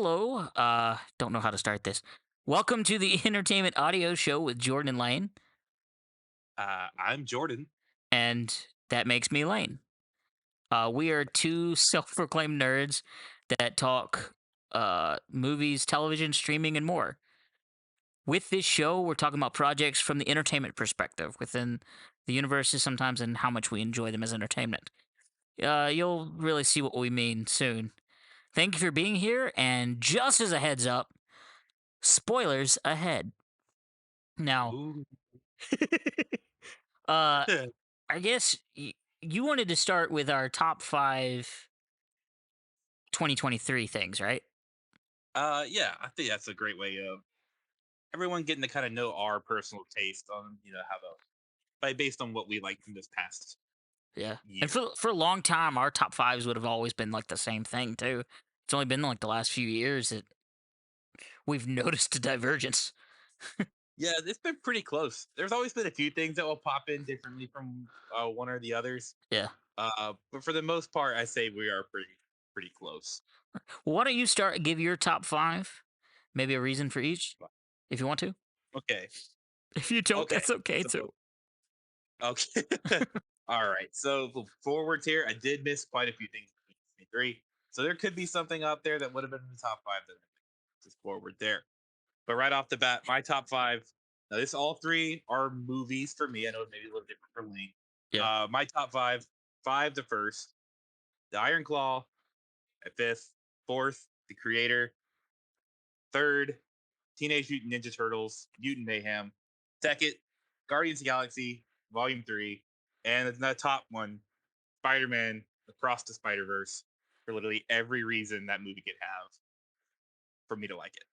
Hello. Don't know how to start this. Welcome to the Entertainment Audio Show with Jordan and Lane, I'm Jordan. and that makes me Lane. We are two self-proclaimed nerds that talk movies, television, streaming, and more. With this show, we're talking about projects from the entertainment perspective within the universes sometimes and how much we enjoy them as entertainment. You'll really see what we mean soon. Thank you for being here, and just as a heads up, spoilers ahead. Now, Ooh. uh, I guess you wanted to start with our top five 2023 things, right? yeah, I think that's a great way of everyone getting to kind of know our personal taste on, how the by based on what we like from this past Yeah. And year. for a long time, our top fives would have always been like the same thing too. It's only been like the last few years that we've noticed a divergence. Yeah, it's been pretty close. There's always been a few things that will pop in differently from one or the others. Yeah. But for the most part, I say we are pretty close. Well, why don't you start? Give your top five, maybe a reason for each, if you want to. Okay, If you don't, okay, that's okay so too. okay, all right. So forwards here, I did miss quite a few things in 2023. So there could be something out there that would have been in the top five that just forward there. But right off the bat, my top five. Now, this all three are movies for me. I know it may be a little different for Lane. Yeah. My top five: five, the first, the Iron Claw; at fifth, fourth, the Creator; third, Teenage Mutant Ninja Turtles, Mutant Mayhem; second, Guardians of the Galaxy Volume 3; and the top one, Spider-Man Across the Spider-Verse, for literally every reason that movie could have for me to like it.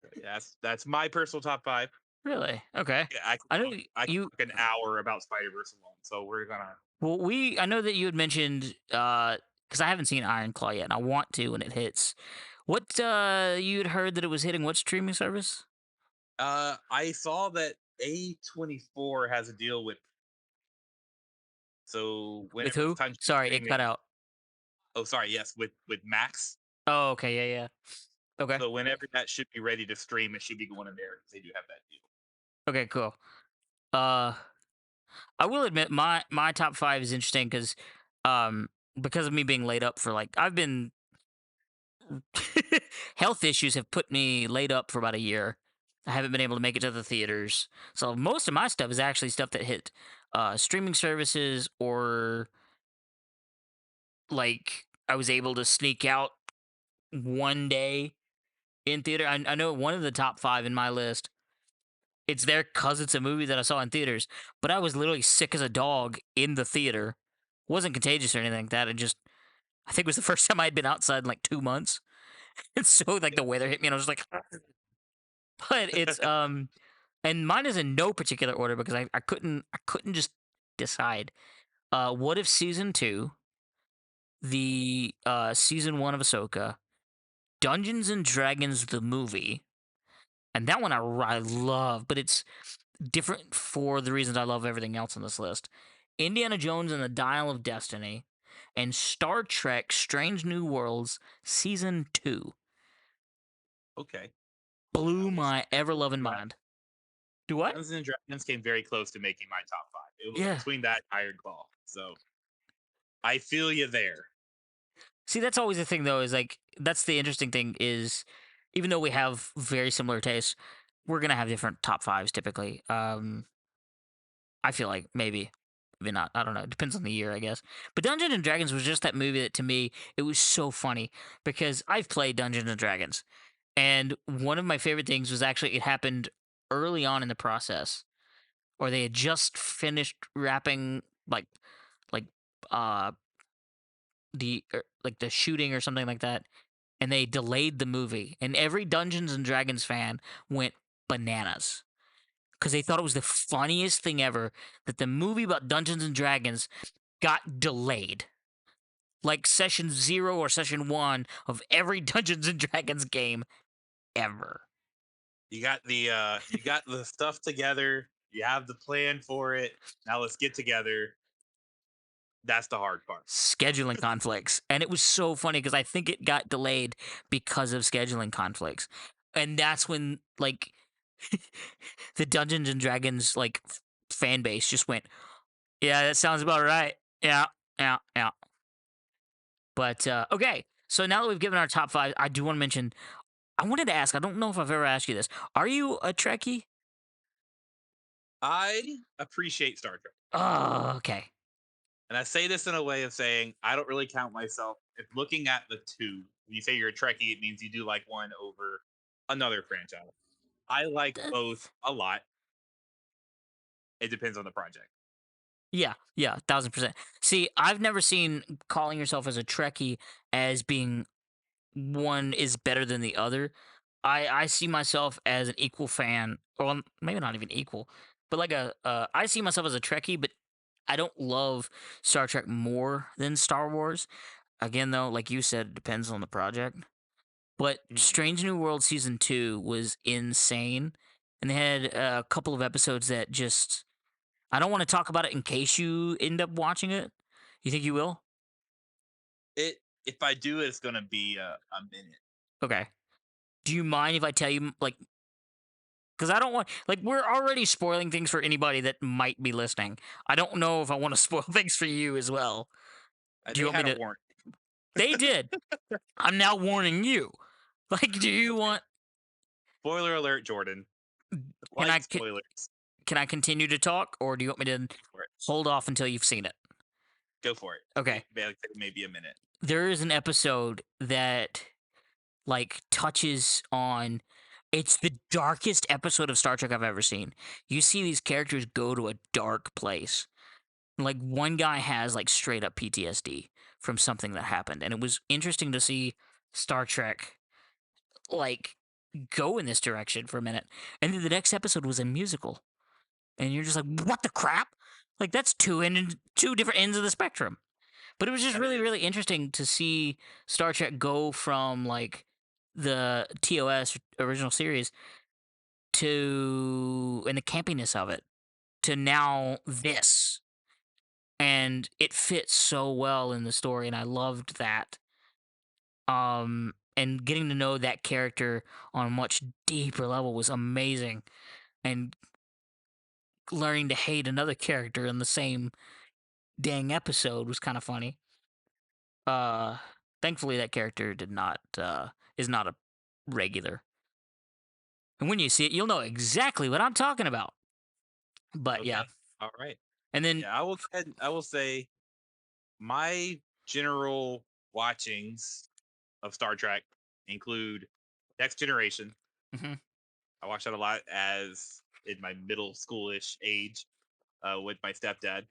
So, yeah, that's my personal top five. Really? Okay. Yeah, I could I know talk I could you. talk an hour about Spider-Verse alone, so we're gonna. Well, I know that you had mentioned because I haven't seen Iron Claw yet, and I want to when it hits. What you had heard that it was hitting what streaming service? I saw that A24 has a deal with, so With whenever it's who? time to Sorry, it cut streaming. out. Oh, sorry, yes, with Max. Oh, okay, yeah, yeah. Okay, So whenever that should be ready to stream, it should be going in there because they do have that deal. okay, cool. Uh, I will admit my top five is interesting um, because of me being laid up for like I've been health issues have put me laid up for about a year. I haven't been able to make it to the theaters. So most of my stuff is actually stuff that hit streaming services or like I was able to sneak out one day in theater. I know one of the top five in my list. It's there because it's a movie that I saw in theaters, but I was literally sick as a dog in the theater. Wasn't contagious or anything like that. I think it was the first time I'd been outside in like 2 months. And so like the weather hit me and I was like, but it's and mine is in no particular order because I couldn't just decide. What if season two, the season one of Ahsoka, Dungeons and Dragons the movie, and that one I love, but it's different for the reasons I love everything else on this list. Indiana Jones and the Dial of Destiny, and Star Trek: Strange New Worlds season two Okay. I blew will say my ever loving that mind. Do what? Dungeons and Dragons came very close to making my top five. It was Yeah. between that and Iron Claw. So I feel you there. See, that's always the thing, though. Is like that's the interesting thing is, even though we have very similar tastes, we're gonna have different top fives typically. I feel like maybe not. I don't know. It depends on the year, I guess. But Dungeons and Dragons was just that movie that to me it was so funny because I've played Dungeons and Dragons, and one of my favorite things was actually it happened early on in the process, or they had just finished wrapping like uh like the shooting or something like that, and they delayed the movie, and every Dungeons and Dragons fan went bananas because they thought it was the funniest thing ever that the movie about Dungeons and Dragons got delayed. Like session zero or session one of every Dungeons and Dragons game ever. You got the stuff together. You have the plan for it. Now let's get together. That's the hard part. Scheduling conflicts. And it was so funny because I think it got delayed because of scheduling conflicts. And that's when like the Dungeons and Dragons fan base just went, "Yeah, that sounds about right. Yeah, yeah, yeah." But okay, so now that we've given our top five, I do want to mention. I wanted to ask. I don't know if I've ever asked you this. Are you a Trekkie? I appreciate Star Trek. Oh, okay. And I say this in a way of saying I don't really count myself. If looking at the two, when you say you're a Trekkie, it means you do like one over another franchise. I like both That's a lot. It depends on the project. yeah, yeah, 1000%. See, I've never seen calling yourself as a Trekkie as being one is better than the other. I see myself as an equal fan, or maybe not even equal, but like I see myself as a Trekkie, but I don't love Star Trek more than Star Wars. Again, though, like you said, it depends on the project. But Mhm. Strange New World season two was insane, and they had a couple of episodes that just I don't want to talk about it in case you end up watching it. You think you will? It if I do, it's gonna be a minute. Okay. Do you mind if I tell you because I don't want we're already spoiling things for anybody that might be listening. I don't know if I want to spoil things for you as well. Do you They want me had a to? warrant. They did. I'm now warning you. Do you Okay. want? Spoiler alert, Jordan. Can I Like spoilers. can I continue to talk, or do you want me to Go for it. hold off until you've seen it? Go for it. Okay. Maybe a minute. There is an episode that touches on. It's the darkest episode of Star Trek I've ever seen. You see these characters go to a dark place. Like one guy has straight up PTSD from something that happened, and it was interesting to see Star Trek like go in this direction for a minute. And then the next episode was a musical, and you're just like, what the crap? Like that's two different ends of the spectrum. But it was just That really is. really interesting to see Star Trek go from the TOS original series to and the campiness of it to now this, and it fits so well in the story, and I loved that. And getting to know that character on a much deeper level was amazing, and learning to hate another character in the same dang episode was kind of funny. uh Thankfully that character did not is not a regular, and when you see it you'll know exactly what I'm talking about. But yeah. Okay. All right. And then Yeah, I will go ahead I will say my general watchings of Star Trek include Next Generation. mhm, I watched that a lot as in my middle schoolish age with my stepdad,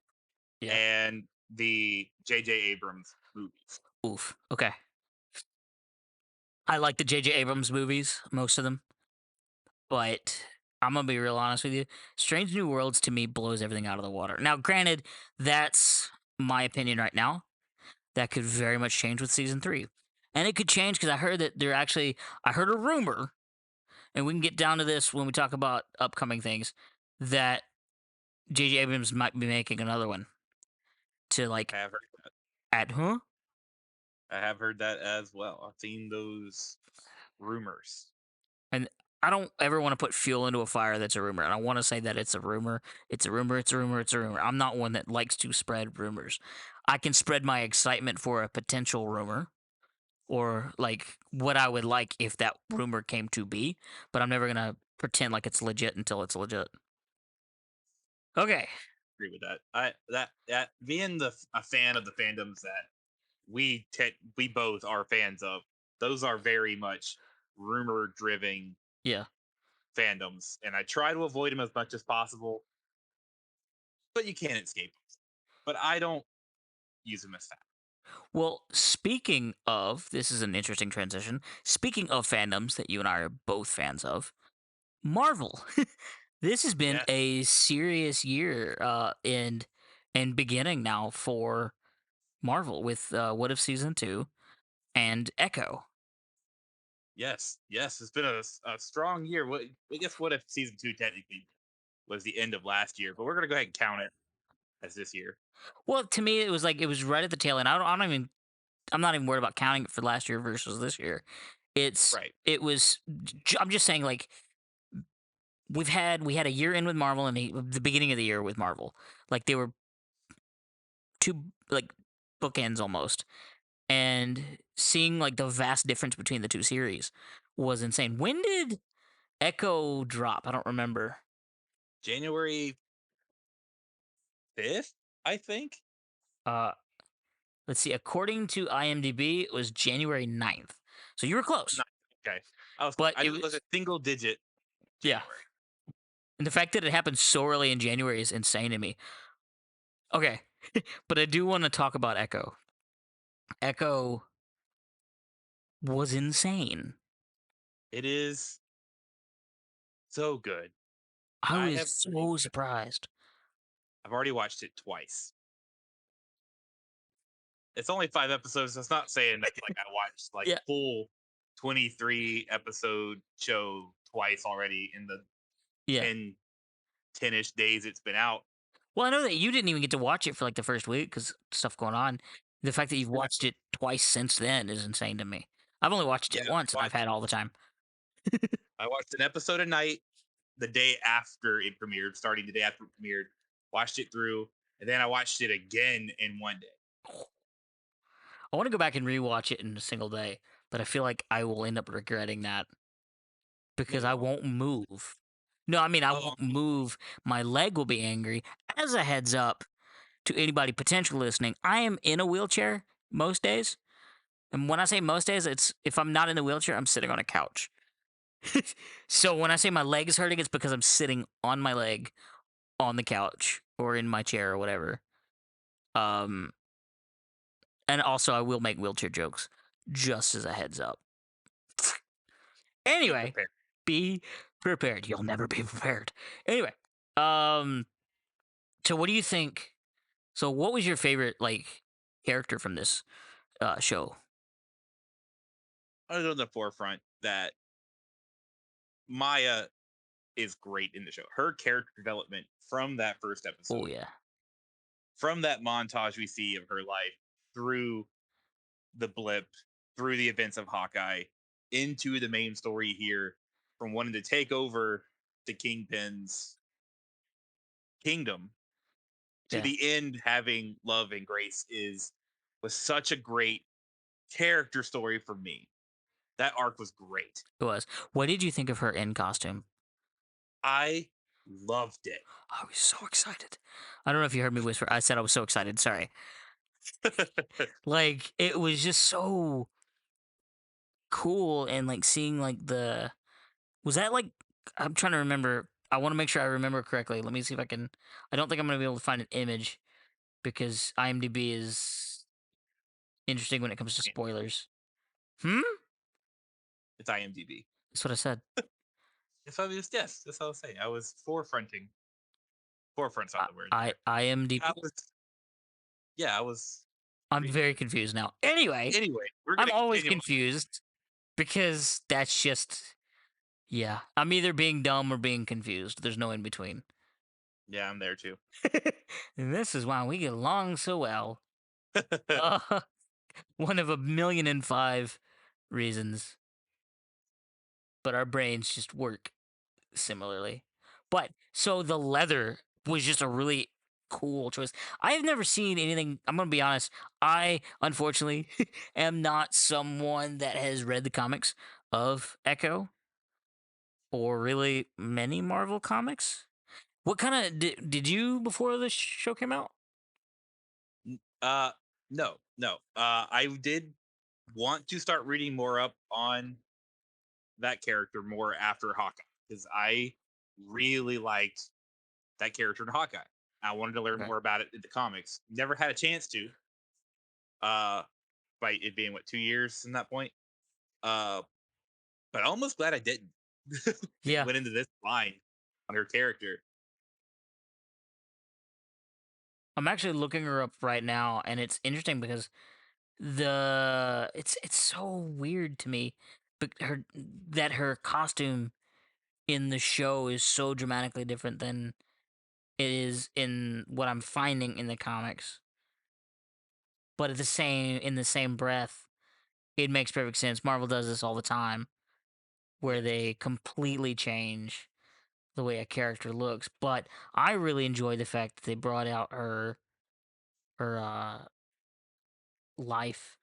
yeah, and the J.J. Abrams movies. oof, okay. I like the JJ Abrams movies, most of them. But I'm gonna be real honest with you. Strange New Worlds to me blows everything out of the water. Now, granted, that's my opinion right now. That could very much change with season three, and it could change because I heard that they're actually. I heard a rumor, and we can get down to this when we talk about upcoming things. That J.J. Abrams might be making another one to I have heard, at huh? I have heard that as well. I've seen those rumors. And I don't ever want to put fuel into a fire that's a rumor. And I want to say that it's a rumor. It's a rumor. It's a rumor. It's a rumor. I'm not one that likes to spread rumors. I can spread my excitement for a potential rumor or what I would like if that rumor came to be, but I'm never going to pretend like it's legit until it's legit. Okay. Agree with that. That being a fan of the fandoms that we both are fans of, those are very much rumor driven Yeah. fandoms, and I try to avoid them as much as possible, but you can't escape them. But I don't use them as fact. Well, speaking of, this is an interesting transition. Speaking of fandoms that you and I are both fans of, Marvel. This has been Yeah. a serious year, and beginning now for Marvel with What If season two and Echo. Yes. Yes. It's been a strong year. I guess what if season two technically was the end of last year, but we're gonna go ahead and count it. as this year. Well, to me, it was like it was right at the tail end. I don't even. I'm not even worried about counting it for last year versus this year. It's Right. it was. I'm just saying like we had a year in with Marvel and the beginning of the year with Marvel. Like they were two like bookends almost, and seeing like the vast difference between the two series was insane. When did Echo drop? I don't remember. January 5th, I think. Uh, let's see. According to IMDb, it was January 9th. So you were close, Not okay. but I it was a was single digit yeah. January. And the fact that it happened so early in January is insane to me. Okay, but I do want to talk about Echo. Echo was insane. It is so good. I I was have already so surprised. I've already watched it twice. It's only 5 episodes. That's not saying that like I watched like Yeah, full 23 episode show twice already in the yeah. 10-ish days it's been out. Well, I know that you didn't even get to watch it for like the first week because stuff going on. The fact that you've watched Exactly. it twice since then is insane to me. I've only watched Yeah, it once and I've had all the time. I watched an episode a night the day after it premiered, starting the day after it premiered. Watched it through, and then I watched it again in one day. I want to go back and rewatch it in a single day, but I feel like I will end up regretting that No, because you I won't. won't move. No, I mean I Oh, won't move. My leg will be angry. As a heads up to anybody potentially listening, I am in a wheelchair most days. And when I say most days, it's if I'm not in the wheelchair, I'm sitting on a couch. So when I say my leg is hurting, it's because I'm sitting on my leg on the couch or in my chair or whatever. Um, and also I will make wheelchair jokes, just as a heads up. be Anyway, prepared. be prepared. You'll never be prepared. Anyway, um, so what do you think? So what was your favorite like character from this show? I was on the forefront that Maya is great in the show. Her character development from that first Oh episode, yeah, from that montage we see of her life through the blip, through the events of Hawkeye, into the main story here, from wanting to take over the Kingpin's kingdom to yeah, the end having love and grace is was such a great character story for me. That arc was great. it was. What did you think of her in costume? I loved it. I was so excited. I don't know if you heard me whisper. I said I was so excited. Sorry. Like it was just so cool and like seeing like the was that like I'm trying to remember. I want to make sure I remember correctly. Let me see if I can. I don't think I'm gonna be able to find an image because IMDb is interesting when it comes to spoilers. Hmm. It's IMDb. That's what I said. If I was yes, that's all I'll say. I was forefronting. Forefront's not the word there. I IMDb. was yeah, I was I'm reading very it. confused now. Anyway, Anyway, we're I'm gonna always continue on. confused because that's just yeah. I'm either being dumb or being confused. There's no in between. Yeah, I'm there too. And this is why we get along so well. Uh, one of 1,000,005 reasons, but our brains just work similarly. But so the leather was just a really cool choice. I've never seen anything. I'm gonna be honest. I unfortunately am not someone that has read the comics of Echo or really many Marvel comics. What kind of did you before the show came out? uh no, no. I did want to start reading more up on that character more after Hawkeye because I really liked that character in Hawkeye. I wanted to learn Okay. more about it in the comics. Never had a chance to. Uh, by it being what 2 years from that point. Uh, but I'm almost glad I didn't. Yeah, Went into this blind on her character. I'm actually looking her up right now, and it's interesting because it's so weird to me, but her costume in the show is so dramatically different than is in what I'm finding in the comics. But at the same in the same breath, it makes perfect sense. Marvel does this all the time, where Yes. they completely change the way a character looks. But I really enjoy the fact that they brought out her life,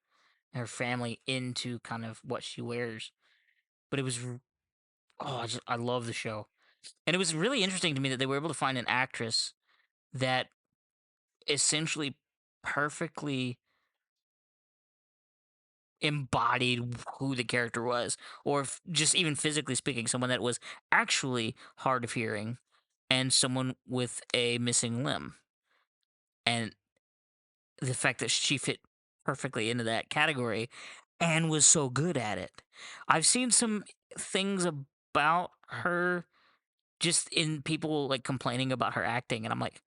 her family into kind of what she wears. But it was I love the show, and it was really interesting to me that they were able to find an actress that essentially perfectly embodied who the character was, or just even physically speaking, someone that was actually hard of hearing and someone with a missing limb. And the fact that she fit perfectly into that category and was so good at it. I've seen some things about her just in people like complaining about her acting, and I'm like,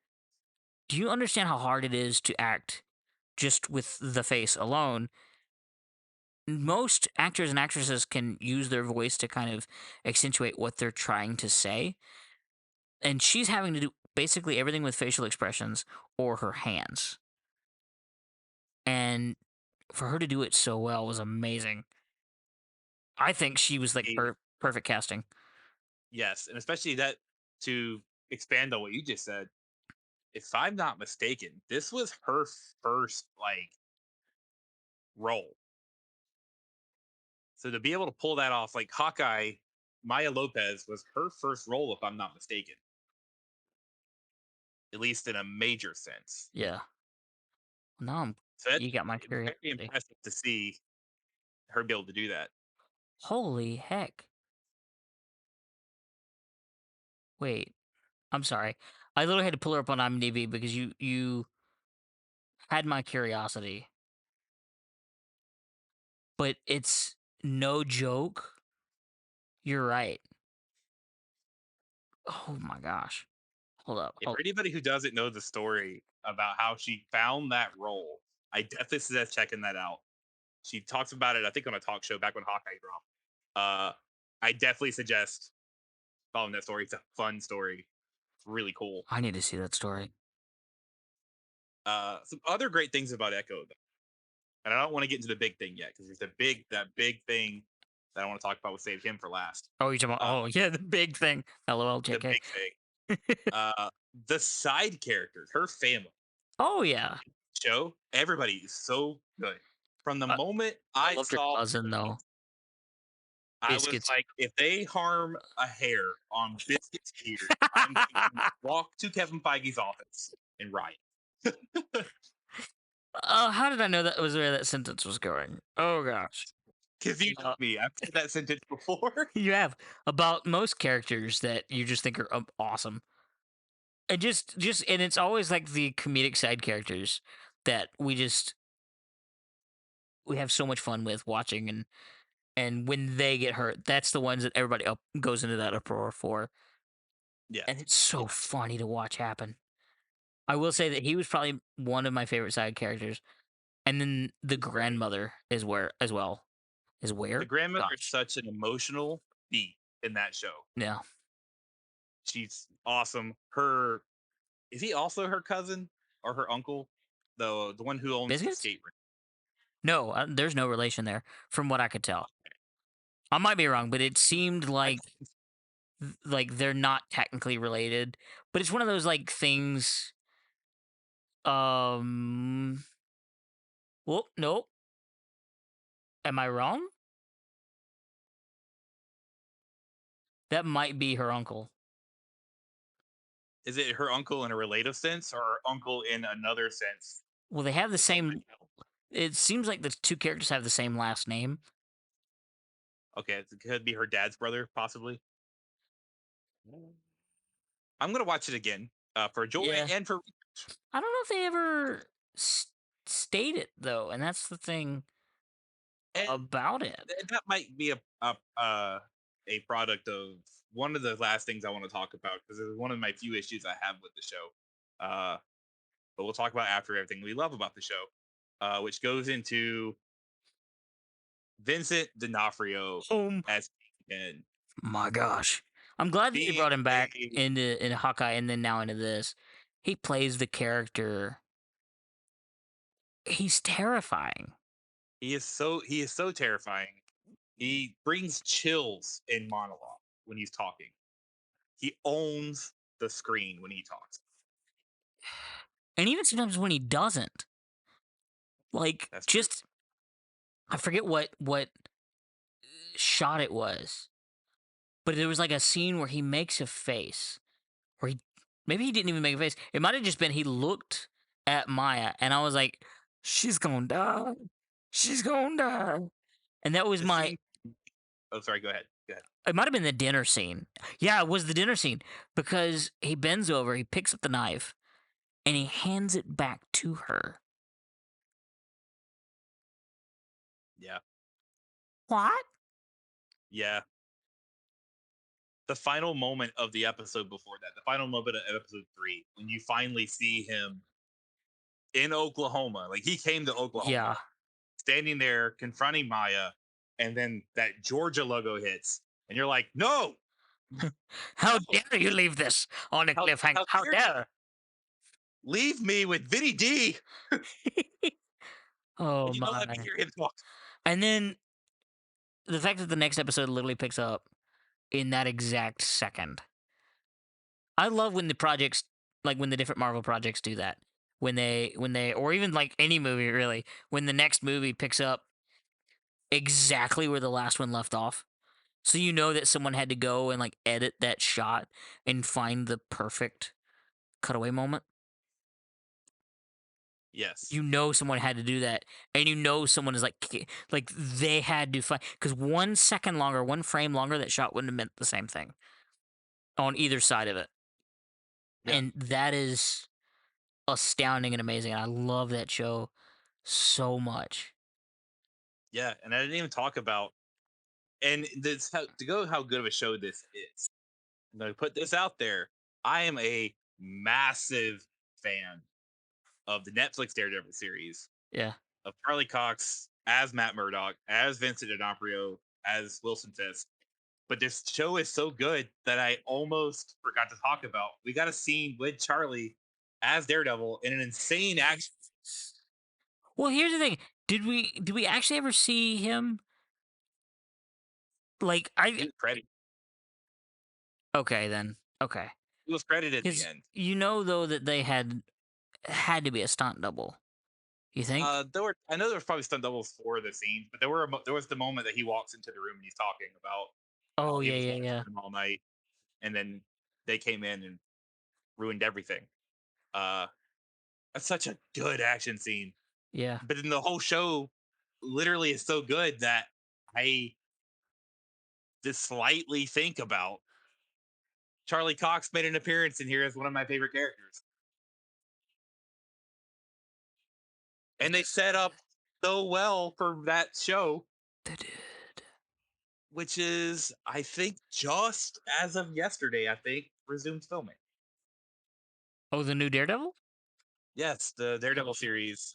do you understand how hard it is to act just with the face alone? Most actors and actresses can use their voice to kind of accentuate what they're trying to say, and she's having to do basically everything with facial expressions or her hands. And for her to do it so well was amazing. I think she was like perfect casting. Yes, and especially that, to expand on what you just said, if I'm not mistaken, this was her first like role. So to be able to pull that off, like Hawkeye, Maya Lopez was her first role, if I'm not mistaken, at least in a major sense. Yeah. Now I'm So that's you got my very curiosity. impressive to see her be able to do that. Holy heck. Wait, I'm sorry. I literally had to pull her up on IMDb because you had my curiosity. But it's no joke. You're right. Oh my gosh. Hold up. Yeah, for anybody who doesn't know the story about how she found that role, I definitely suggest checking that out. She talks about it, I think, on a talk show back when Hawkeye dropped. I definitely suggest following that story. It's a fun story. It's really cool. I need to see that story. Some other great things about Echo, though, and I don't want to get into the big thing yet because there's that big thing that I want to talk about. We'll save him for last. Oh, you're talking about, Uh, oh yeah, the big thing. LOL, the JK. big thing. Uh, the side characters, her family Oh yeah. show, everybody is so good. From the I, moment I I loved her saw cousin though. I was Biscuits. like, if they harm a hair on Biscuit's beard, I'm going to walk to Kevin Feige's office and riot. How did I know that was where that sentence was going? Oh gosh. Because you know Uh, me, I've said that sentence before. you have about most characters that you just think are awesome. And and it's always like the comedic side characters that we have so much fun with watching, and when they get hurt, that's the ones that everybody up goes into that uproar for. And Yes. it's so Yeah. funny to watch happen. I will say that he was probably one of my favorite side characters. And then the grandmother is where as well. Is The where? grandmother is Gosh. such an emotional beat in that show. Yeah. She's awesome. Her is he also her cousin or her uncle? The one who owns the Biscuits? skate rink. No, there's no relation there from what I could tell. I might be wrong, but it seemed I like they're not technically related, but it's one of those like things. Um, well, nope. Am I wrong? That might be her uncle. Is it her uncle in a relative sense or her uncle in another sense? Well, they have the That someone same. It seems like the two characters have the same last name. okay, it could be her dad's brother, possibly. I'm gonna watch it again for joy Yeah, and for I don't know if they ever state it though, and that's the thing and about it. that might be a product of one of the last things I want to talk about because it's one of my few issues I have with the show. Uh, but we'll talk about after everything we love about the show, which goes into Vincent D'Onofrio Oh as Kingpin. my gosh, I'm glad that they being brought him back a into Hawkeye and then now into this. He plays the character. He's terrifying. he is so terrifying. He brings chills in monologue when he's talking. He owns the screen when he talks. And even sometimes when he doesn't. Like That's true. just I forget what shot it was. But there was like a scene where he makes a face. Or he maybe he didn't even make a face. It might have just been he looked at Maya and I was like, she's gonna die. She's gonna die. And that was The my scene. Oh, sorry. Go ahead. Go ahead. it might have been the dinner scene. Yeah, it was the dinner scene because he bends over, he picks up the knife, and he hands it back to her. Yeah. What? Yeah. The final moment of the episode before that, the final moment of episode 3, when you finally see him in Oklahoma, like he came to Oklahoma, Yeah. standing there confronting Maya, and then that Georgia logo hits, and you're like, no, How no, dare you leave this on a cliffhanger? how How dare you dare? leave me with Vinny D, Oh and you don't let me my. hear him talk. And then the fact that the next episode literally picks up in that exact second. I love when the projects like when the different Marvel projects do that. When they or even like any movie really, when the next movie picks up exactly where the last one left off. So you know that someone had to go and like edit that shot and find the perfect cutaway moment. Yes, You know someone had to do that, and you know someone is like they had to find because 1 second longer, 1 frame longer, that shot wouldn't have meant the same thing on either side of it, yeah, and that is astounding and amazing. And I love that show so much. yeah, and I didn't even talk about, and this to go how good of a show this is. I'm gonna put this out there. I am a massive fan of the Netflix Daredevil series, Yeah, of Charlie Cox as Matt Murdock, as Vincent D'Onofrio, as Wilson Fisk. But this show is so good that I almost forgot to talk about. We got a scene with Charlie as Daredevil in an insane action. well, here's the thing: did we actually ever see him? Like He I was credited. okay then okay He was credited at the because end. you know though that they had to be a stunt double. You think? There were, I know there was probably stunt doubles for the scenes, but there was the moment that he walks into the room and he's talking about how Oh he yeah was yeah watching yeah them all night, and then they came in and ruined everything. Uh, that's such a good action scene. yeah. But then the whole show literally is so good that I just slightly think about Charlie Cox made an appearance in here as one of my favorite characters. And they set up so well for that show, They did. which is, I think, just as of yesterday, I think, resumed filming. Oh, the new Daredevil? Yes, the Daredevil series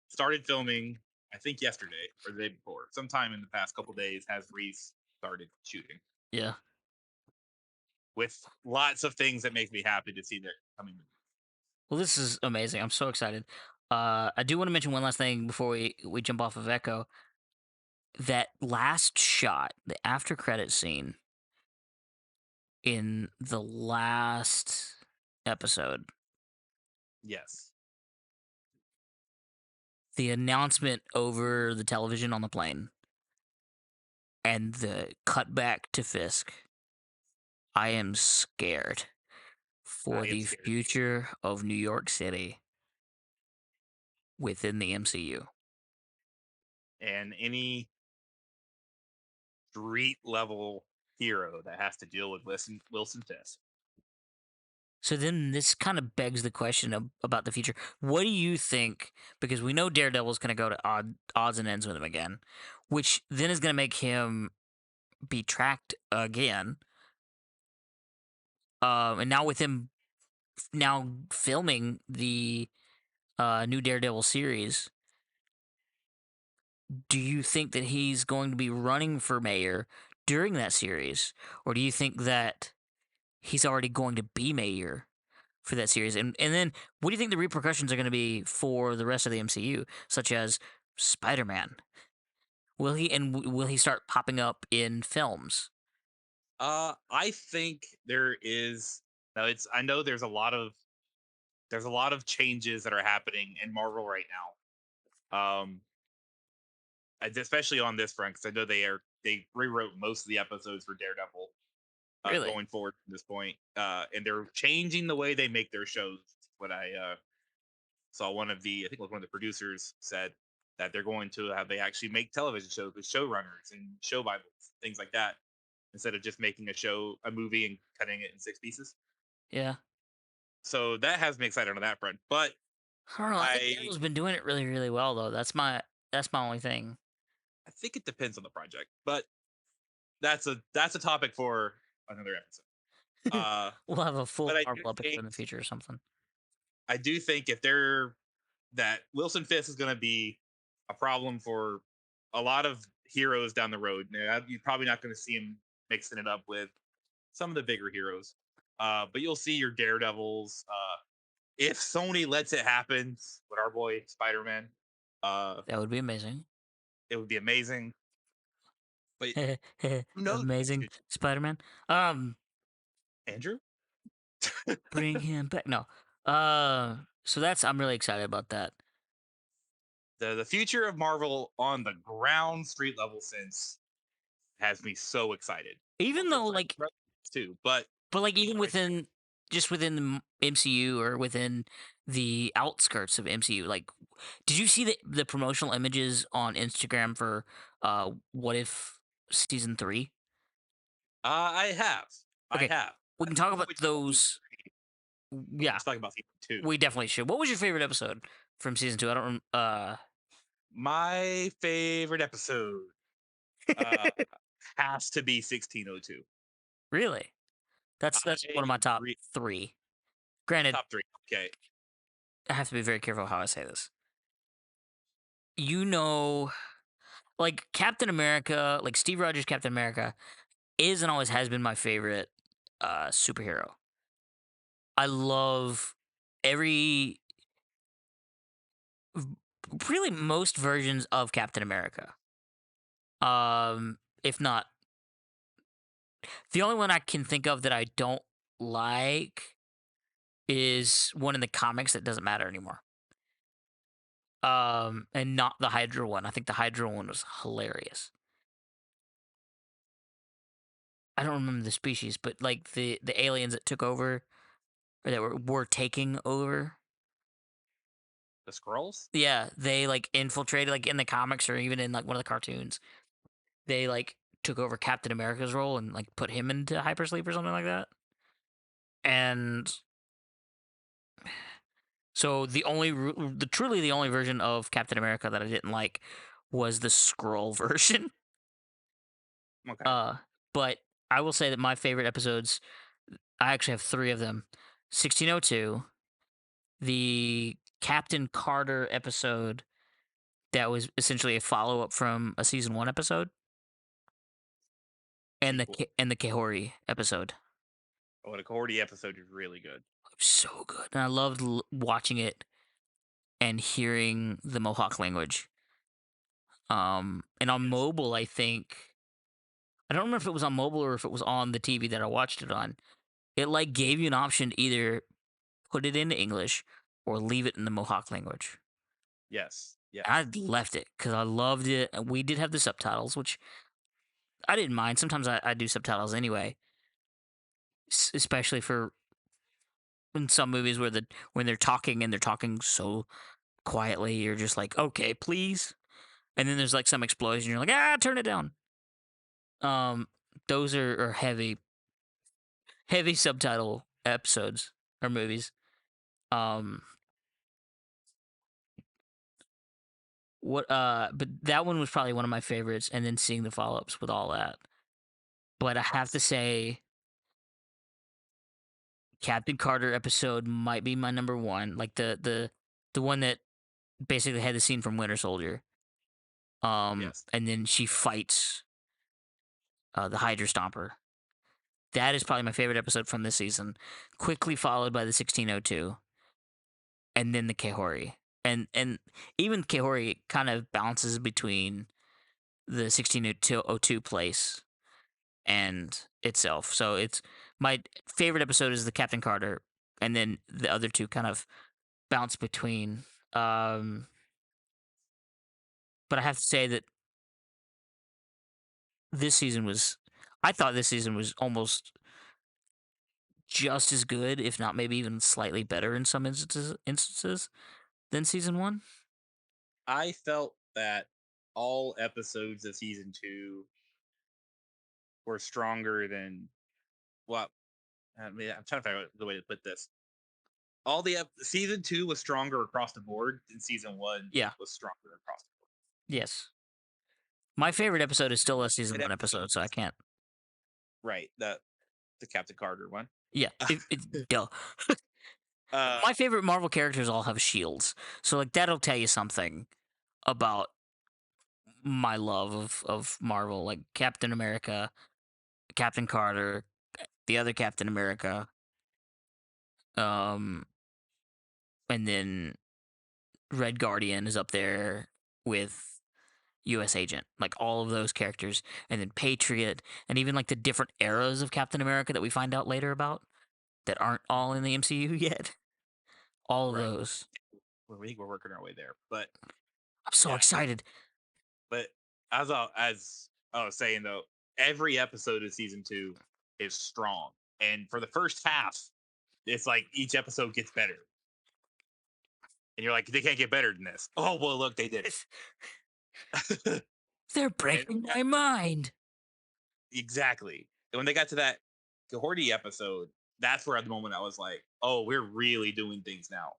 started filming, I think, yesterday or the day before. Sometime in the past couple days has restarted shooting Yeah. with lots of things that make me happy to see that coming. Well, this is amazing. I'm so excited. I do want to mention one last thing before we jump off of Echo. That last shot, the after credit scene in the last episode, Yes. the announcement over the television on the plane, and the cut back to Fisk. I am scared for I am the scared. future of New York City within the MCU. And any street level hero that has to deal with Wilson Fisk. So then this kind of begs the question about the future. What do you think? Because we know Daredevil's going to go to odds and ends with him again, which then is going to make him be tracked again. And now with him now filming the new Daredevil series, do you think that he's going to be running for mayor? during that series, or do you think that he's already going to be Mayor for that series? And then what do you think the repercussions are going to be for the rest of the MCU, such as Spider-Man? Will he start popping up in films? I think there is. Now, it's. I know there's a lot of changes that are happening in Marvel right now. Especially on this front, because I know they rewrote most of the episodes for Daredevil Really? going forward from this point, and they're changing the way they make their shows. What I saw I think it was one of the producers said that they're going to have they actually make television shows with showrunners and show bibles, things like that, instead of just making a movie and cutting it in six pieces. Yeah. So that has me excited on that front. But I don't know. I think I Marvel's been doing it really, really well though. That's my only thing. I think it depends on the project, but that's a topic for another episode. Uh, We'll have a full but Marvel episode in the future or something. I do think if they're that Wilson Fisk is going to be a problem for a lot of heroes down the road. Now, you're probably not going to see him mixing it up with some of the bigger heroes, but you'll see your Daredevils. If Sony lets it happen with our boy Spider Man, uh, That would be amazing. it would be amazing. But who knows? Amazing Spider-Man. Um, Andrew, Bring him back. No. So that's I'm really excited about that. the future of Marvel on the ground street level sense has me so excited. Even Also though excited like, for other things too, but but like even right, within just within the MCU or within the outskirts of MCU, like, did you see the promotional images on Instagram for What If season 3? I have, I Okay, have. we I can don't talk know about which one we those. Yeah, let's talk about season two. we definitely should. What was your favorite episode from season 2? I don't. My favorite episode uh has to be 1602. Really? That's one of my I top re- 3. Granted, top three. Okay. I have to be very careful how I say this. You know, like Captain America, like Steve Rogers Captain America is and always has been my favorite superhero. I love every v- really most versions of Captain America. If not the only one I can think of that I don't like is one in the comics that doesn't matter anymore. And not the Hydra one. I think the Hydra one was hilarious. I don't remember the species, but like the aliens that took over or that were taking over. The scrolls? Yeah, they like infiltrated like in the comics or even in like one of the cartoons. They like took over Captain America's role and like put him into hypersleep or something like that. And so truly the only version of Captain America that I didn't like was the scroll version. Okay. Uh, but I will say that my favorite episodes, I actually have 3 of them. 1602, the Captain Carter episode that was essentially a follow up from a season 1 episode, and Sequel. The Kahori episode. Oh, the Cordy episode is really good. So good, and I loved watching it and hearing the Mohawk language. And on Yes. mobile, I think I don't remember if it was on mobile or if it was on the TV that I watched it on. It like gave you an option to either put it into English or leave it in the Mohawk language. Yes. I Yes. left it because I loved it. And we did have the subtitles, which I didn't mind. Sometimes I do subtitles anyway, especially for in some movies where when they're talking and they're talking so quietly, you're just like, okay, please. And then there's like some explosion, you're like, turn it down. Um, those are heavy subtitle episodes or movies. Um, but that one was probably one of my favorites, and then seeing the follow ups with all that. But I have to Yes. say, Captain Carter episode might be my number one. Like the one that basically had the scene from Winter Soldier. Yes. And then she fights the Hydra Stomper. That is probably my favorite episode from this season. Quickly followed by the 1602, and then the Kehori. And even Kehori kind of bounces between the 1602 place and itself. So it's my favorite episode is the Captain Carter, and then the other two kind of bounce between. Um, but I have to say that this season was, I thought this season was almost just as good, if not maybe even slightly better in some instances than season one. I felt that all episodes of season two were stronger than, well, I mean, I'm trying to figure out the way to put this. All the season two was stronger across the board than season one Yeah. was stronger across the board. Yes. My favorite episode is still a season Good one episode, so I episodes, can't. right? The Captain Carter one. Yeah, it's duh. uh, My favorite Marvel characters all have shields, so like that'll tell you something about my love of Marvel. Like Captain America, Captain Carter, the other Captain America, um, and then Red Guardian is up there with U.S. Agent. Like all of those characters, and then Patriot, and even like the different eras of Captain America that we find out later about that aren't all in the MCU yet. All of right. those. We think we're working our way there, but I'm so yeah. excited. But as I was saying though, every episode of season two is strong, and for the first half, it's like each episode gets better, and you're like, they can't get better than this. Oh well, look, they did it. They're And breaking my mind. exactly. And when they got to that Kahorti episode, that's where at the moment I was like, oh, we're really doing things now.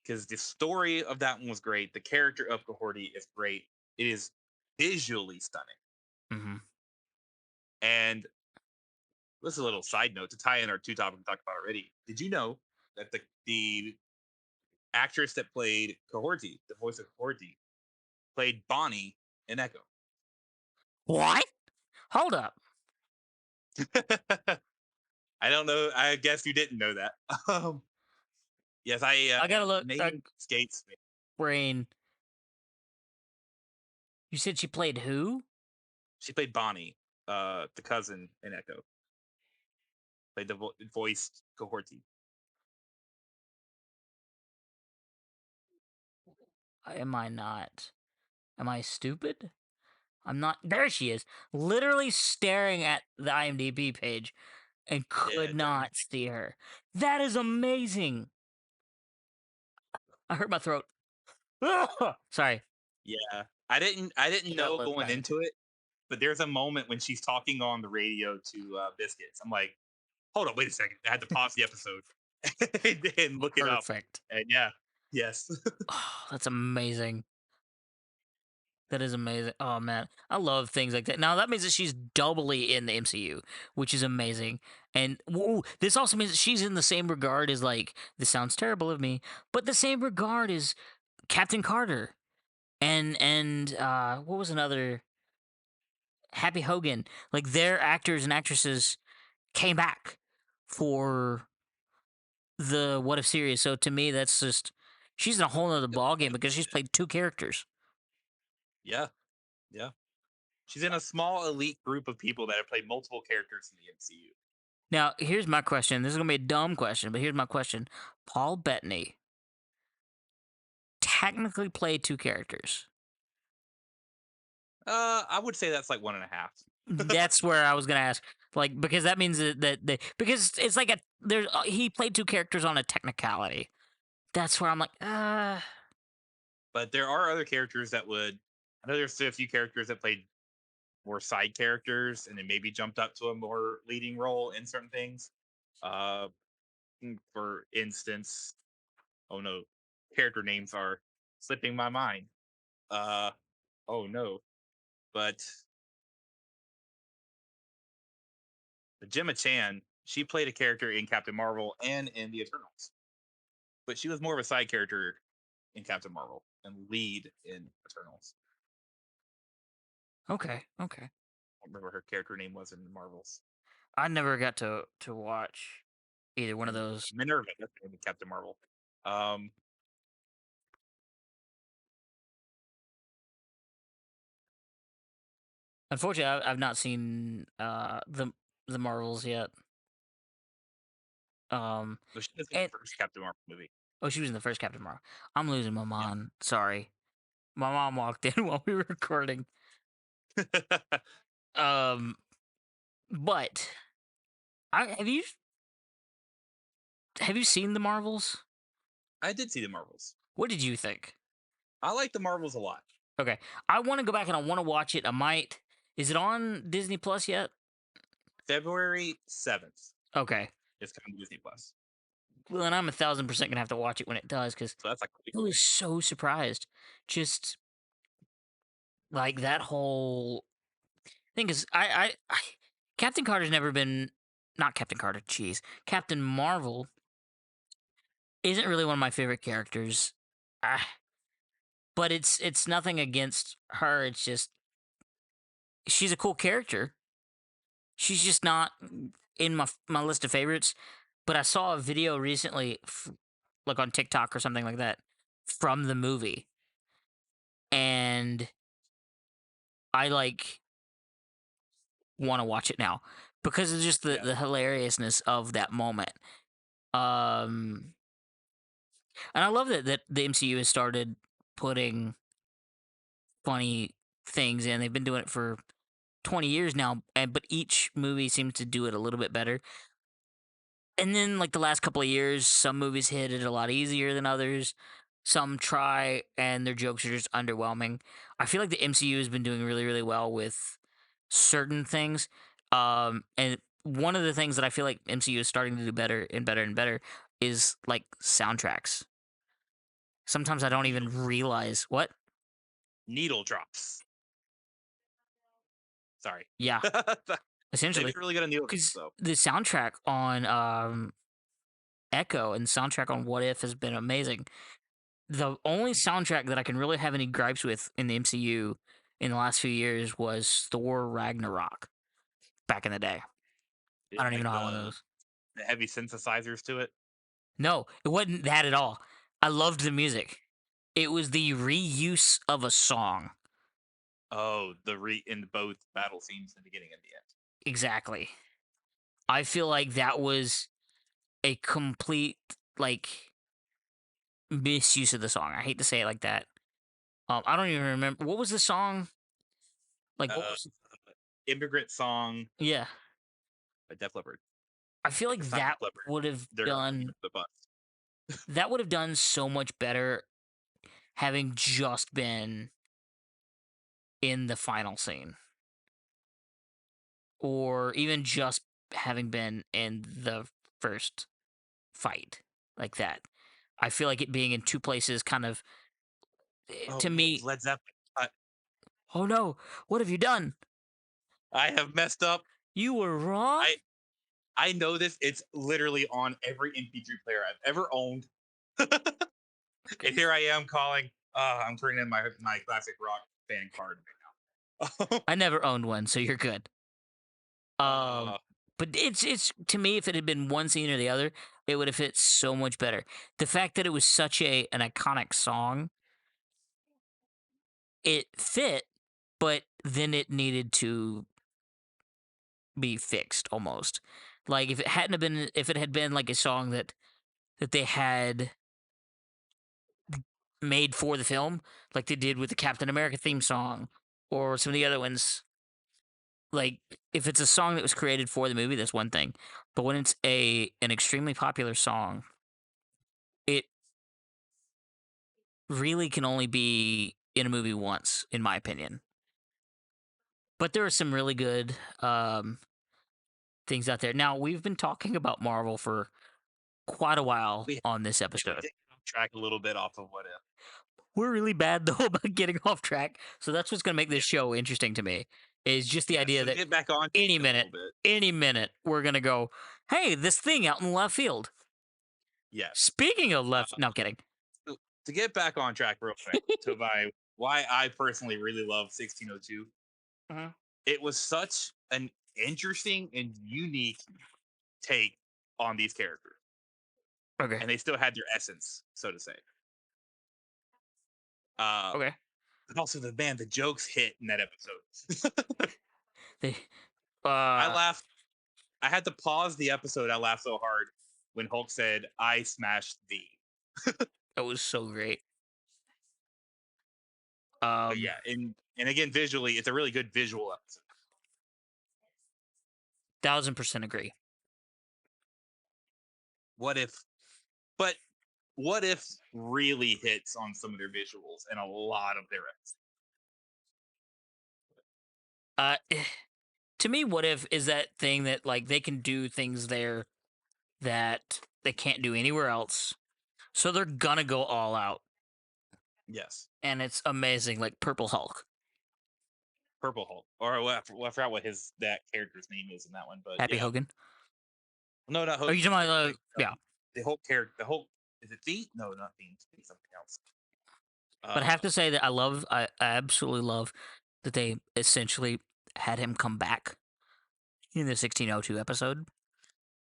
Because the story of that one was great. The character of Kahorti is great. It is visually stunning. Hmm. And this is a little side note to tie in our two topics we talked about already. Did you know that the actress that played Kahorti, the voice of Kahorti, played Bonnie in Echo? What? Hold up. I don't know. I guess you didn't know that. Yes, I gotta look. name skates. Brain. You said she played who? She played Bonnie, the cousin in Echo. Played the voiced Kahorti. Am I not? Am I stupid? I'm not. There she is, literally staring at the IMDb page and Yeah, could not see her. That is amazing. I hurt my throat. Sorry. yeah. I didn't I got know lip going cracked. into it, but there's a moment when she's talking on the radio to Biscuits. I'm like, hold on, wait a second. I had to pause the episode and look it up. Perfect. And yeah, yes. Oh, that's amazing. That is amazing. Oh man, I love things like that. Now that means that she's doubly in the MCU, which is amazing. And whoa, this also means that she's in the same regard as like this sounds terrible of me, but the same regard as Captain Carter and what was another Happy Hogan. Like their actors and actresses came back for the What If series. So to me, that's just she's in a whole nother ball game because she's played two characters. Yeah, yeah. She's in a small elite group of people that have played multiple characters in the MCU. Now, here's my question. This is gonna be a dumb question, but here's my question. Paul Bettany technically played two characters. I would say that's like one and a half. That's where I was gonna ask, like, because that means because it's like there's he played two characters on a technicality. That's where I'm like, But there are other characters that would. I know there's a few characters that played more side characters and then maybe jumped up to a more leading role in certain things. Uh, for instance, oh no, character names are slipping my mind. Uh, oh no, but Gemma Chan, she played a character in Captain Marvel and in the Eternals, but she was more of a side character in Captain Marvel and lead in Eternals. okay, okay. don't remember her character name was in Marvels. I never got to watch either one of those. Minerva, that's the name of Captain Marvel. Um, Unfortunately, I've not seen the Marvels yet. Um, but she was in the and first Captain Marvel movie. oh, she was in the first Captain Marvel. I'm losing my Yeah. mind. Sorry, my mom walked in while we were recording. Um, but have you seen the Marvels? I did see the Marvels. What did you think? I like the Marvels a lot. Okay, I want to go back and I want to watch it. I might. Is it on Disney Plus yet? February 7th Okay. is coming to Disney Plus. Well, and I'm 1,000% gonna have to watch it when it does because So that's like a week I away. was so surprised. Just like that whole thing is, Captain Carter's never been not Captain Carter. Jeez, Captain Marvel isn't really one of my favorite characters. Ah, but it's nothing against her. It's just she's a cool character. She's just not in my list of favorites. But I saw a video recently, like on TikTok or something like that, from the movie, and I like want to watch it now because of just Yeah. the hilariousness of that moment. Um, and I love that the MCU has started putting funny things in. They've been doing it for 20 years now, and but each movie seems to do it a little bit better. And then like the last couple of years, some movies hit it a lot easier than others. Some try and their jokes are just underwhelming. I feel like the MCU has been doing really, really well with certain things. And one of the things that I feel like MCU is starting to do better and better and better is like soundtracks. Sometimes I don't Needle even realize what. needle drops. Sorry. Yeah, They essentially, did really good on needle drops because though. the soundtrack on Echo and soundtrack on What If has been amazing. The only soundtrack that I can really have any gripes with in the MCU in the last few years was Thor Ragnarok back in the day. It I don't even like know how one of those. the heavy synthesizers to it. No, it wasn't that at all. I loved the music. It was the reuse of a song. Oh, the re in both battle scenes in the beginning and the end. Exactly. I feel like that was a complete like misuse of the song. I hate to say it like that. I don't even remember what was the song. Like what Uh, was? Immigrant Song Yeah, by Def Leppard. I feel Like like it's not that Def Leppard. would have They're done the bus. so much better having just been in the final scene or even just having been in the first fight like that. I feel like it being in two places kind of Oh to no, it's me, Led Zeppelin. oh no, what have you done? I have messed up. You were wrong? I I know this. It's literally on every MP3 player I've ever owned. And here I am calling. I'm turning in my classic rock fan card right now. I never owned one, so you're good. Um uh, but it's to me if it had been one scene or the other, it would have fit so much better. The fact that it was such a an iconic song, it fit, but then it needed to be fixed almost. Like if it had been like a song that they had made for the film, like they did with the Captain America theme song or some of the other ones, like if it's a song that was created for the movie, that's one thing. But when it's a an extremely popular song, it really can only be in a movie once, in my opinion. But there are some really good things out there. Now we've been talking about Marvel for quite a while we on this we episode. did get off track a little bit off of what if. We're really bad though about getting off track. So that's what's going to make this Yeah, show interesting to me is just the yeah. idea So to that get back on any track a minute, little bit. we're going to go, "Hey, this thing out in left field." Yes. Speaking of Uh, left, no I'm kidding. to get back on track real quick to my why I personally really love 1602. Uh-huh. it was such an interesting and unique take on these characters, Okay. and they still had their essence, so to say. Uh, Okay. but also the jokes hit in that episode. They I uh laughed. I had to pause the episode. I laughed so hard when Hulk said, "I smashed thee." that was so great. But Um yeah, and again, visually, it's a really good visual episode. 1000% agree. What if? But what if really hits on some of their visuals and a lot of their episodes? Uh to me, what if is that thing that like they can do things there that they can't do anywhere else. So they're gonna go all out. Yes, And it's amazing, like Purple Hulk. Purple Hulk, or I forgot what his that character's name is in that one, but Happy yeah, Hogan. no, not Are Hulk. you talking about The, yeah. the Hulk character, the Hulk is it Fiend? No, not Fiend. It's something else. But I have Uh, to say that I absolutely love that they essentially had him come back in the 1602 episode.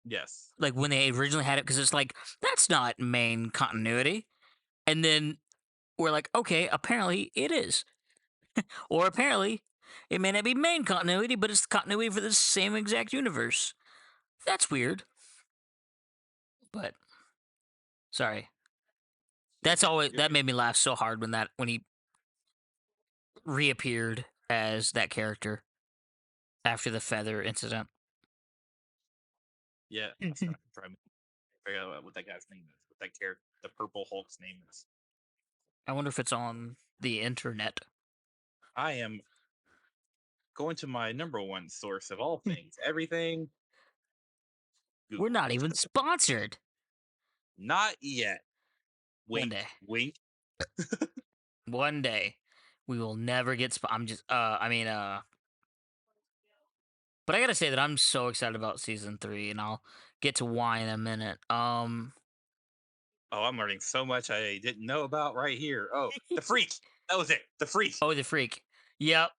yes, Like when they originally had it, because it's like, that's not main continuity. And then we're like, okay, apparently it is. Or apparently it may not be main continuity, but it's the continuity for the same exact universe. That's weird. But sorry. That's always you're that good. made me laugh so hard when he reappeared as that character after the feather incident. Yeah, I was gonna try and figure out what that guy's name is, what that character, the Purple Hulk's name is. I wonder if it's on the internet. I am going to my number one source of all things, everything, We're Google. not even sponsored. Not yet. One Wink, day, wink. one day, we will never get. I'm just. I mean. But I gotta say that I'm so excited about season 3, and I'll get to why in a minute. Oh, I'm learning so much I didn't know about right here. Oh, the freak. That was it. The freak. Oh, the freak. Yep,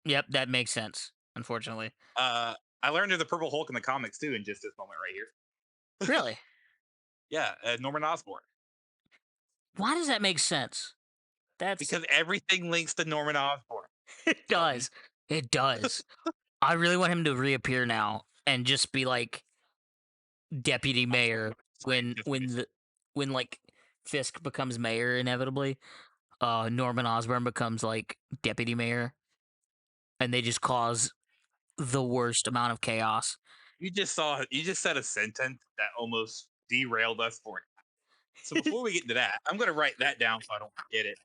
yep, that makes sense. Unfortunately, Uh, I learned of the Purple Hulk in the comics too in just this moment right here. really, Yeah, Norman Osborn. why does that make sense? That's Because everything links to Norman Osborn. it Dummy. does. It does. I really want him to reappear now and just be like deputy mayor when Scientific. when the when like Fisk becomes mayor inevitably. Norman Osborn becomes like deputy mayor, and they just cause the worst amount of chaos. You just said a sentence that almost derailed us for it. So before we get into that, I'm going to write that down so I don't forget it.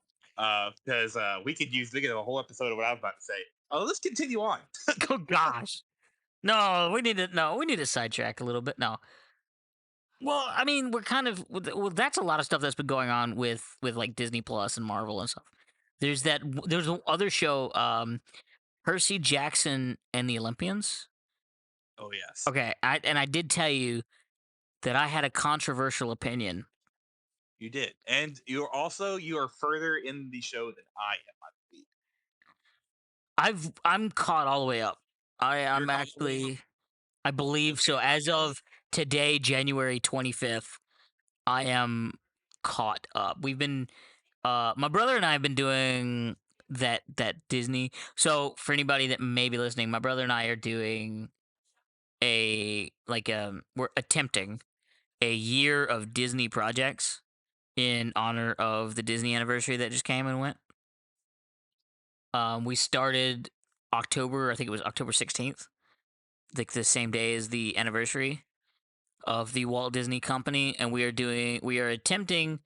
Because we could have a whole episode of what I was about to say. Oh, let's continue on. Oh gosh. No, we need to sidetrack a little bit. No. Well, I mean, we're kind of well. That's a lot of stuff that's been going on with like Disney Plus and Marvel and stuff. There's a other show, Percy Jackson and the Olympians. Oh yes, Okay, I did tell you that I had a controversial opinion. you did, and you are further in the show than I am. I believe. I'm caught all the way up. You're I'm caught all the way actually I believe okay. so. As of today, January 25th, I am caught up. We've been my brother and I have been doing that Disney. So for anybody that may be listening, my brother and I are doing we're attempting a year of Disney projects in honor of the Disney anniversary that just came and went. We started October, I think it was October 16th, like the same day as the anniversary of the Walt Disney Company, and we are attempting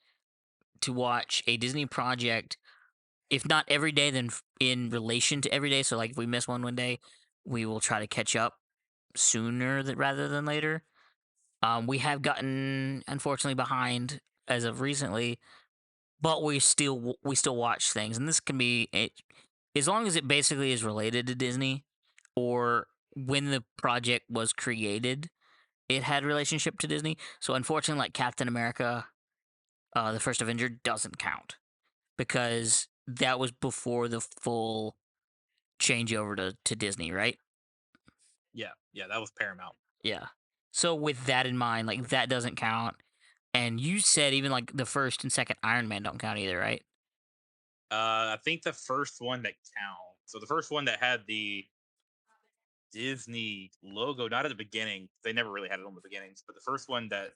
to watch a Disney project, if not every day, then in relation to every day. So like if we miss one day, we will try to catch up sooner rather than later. We have gotten unfortunately behind as of recently, but we still watch things, and this can be as long as it basically is related to Disney, or when the project was created, it had relationship to Disney. So unfortunately, like Captain America, the first Avenger doesn't count because that was before the full change over to Disney, right? Yeah, yeah, that was Paramount. Yeah. So with that in mind, like that doesn't count. And you said even like the first and second Iron Man don't count either, right? I think the first one that counts. So the first one that had the Disney logo, not at the beginning. They never really had it on the beginnings, but the first one that I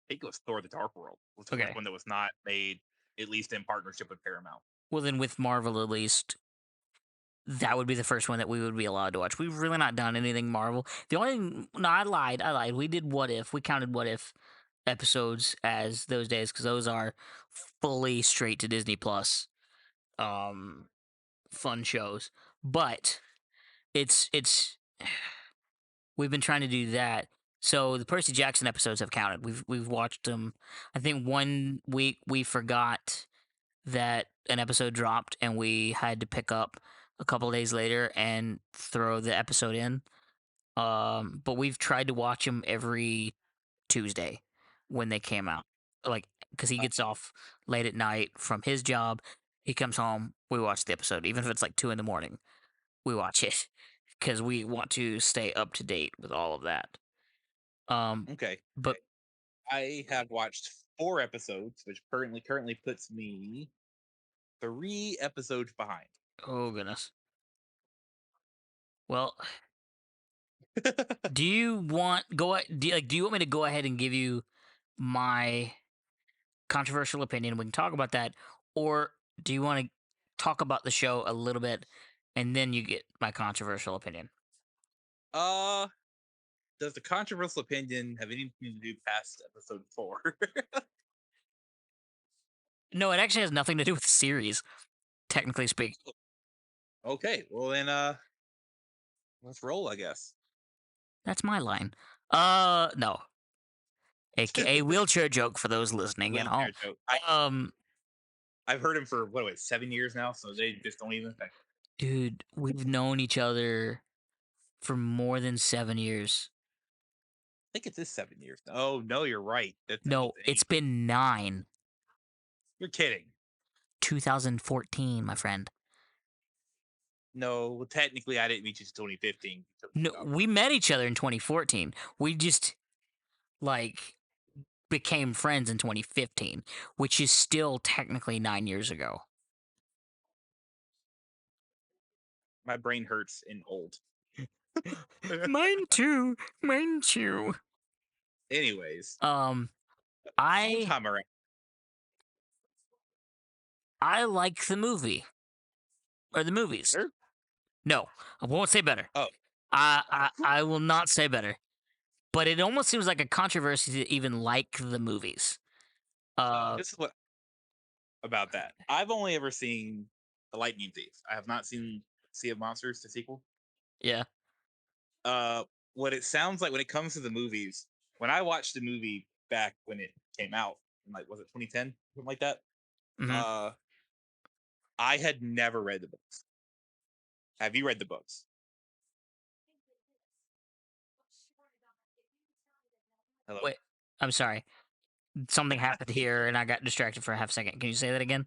think it was Thor: The Dark World was the first Okay. one that was not made at least in partnership with Paramount. Well, then with Marvel at least, that would be the first one that we would be allowed to watch. We've really not done anything Marvel. The only no, I lied. I lied. We did What If. We counted What If episodes as those days because those are fully straight to Disney Plus um fun shows. But it's we've been trying to do that. So the Percy Jackson episodes have counted. We've watched them. I think one week we forgot that an episode dropped and we had to pick up a couple days later and throw the episode in. But we've tried to watch them every Tuesday when they came out. Like, because he Uh, gets off late at night from his job. He comes home, we watch the episode. Even if it's like 2 in the morning, we watch it because we want to stay up to date with all of that. okay, But I have watched 4 episodes, which currently puts me 3 episodes behind. oh goodness. Well, do you want do you want me to go ahead and give you my controversial opinion? We can talk about that, or do you want to talk about the show a little bit and then you get my controversial opinion? uh, does the controversial opinion have anything to do past episode 4? No, it actually has nothing to do with the series, technically speaking. Okay, well then, let's roll, I guess. That's my line. No, aka wheelchair joke for those listening at home. Wheelchair joke. Um, I've heard him for what, 7 years now, so they just don't even. I dude, we've known each other for more than 7 years. think it's 7 years. Oh no, you're right. That's No, it's insane. been nine. You're kidding. 2014, my friend. No, well, technically, I didn't meet you until 2015. You took the No, job. we met each other in 2014. We just like became friends in 2015, which is still technically 9 years ago. My brain hurts and old. Mine too. Mine too. Anyways, Um, I sometime around. I like the movie or the movies. Sure. No, I won't say better. Oh, I will not say better. But it almost seems like a controversy to even like the movies. Uh, this is what about that. I've only ever seen The Lightning Thief. I have not seen Sea of Monsters, the sequel. yeah. Uh, what it sounds like when it comes to the movies, when I watched the movie back when it came out, in like was it 2010, something like that? Hmm. Uh, I had never read the books. Have you read the books? Hello. Wait, I'm sorry. Something happened here, and I got distracted for a half second. Can you say that again?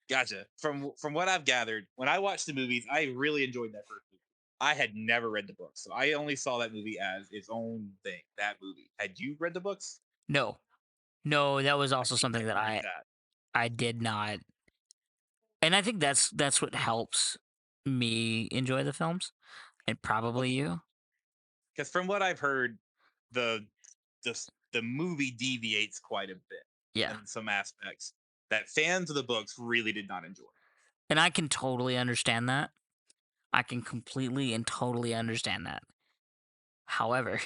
Gotcha. From what I've gathered, when I watched the movies, I really enjoyed that first movie. I had never read the books, so I only saw that movie as its own thing. That movie. Had you read the books? No, no. That was I also think I something that believe I that. I did not, and I think that's what helps me enjoy the films, and probably Okay, you. because from what I've heard, the the movie deviates quite a bit Yeah, in some aspects that fans of the books really did not enjoy. and I can totally understand that. I can completely and totally understand that. However,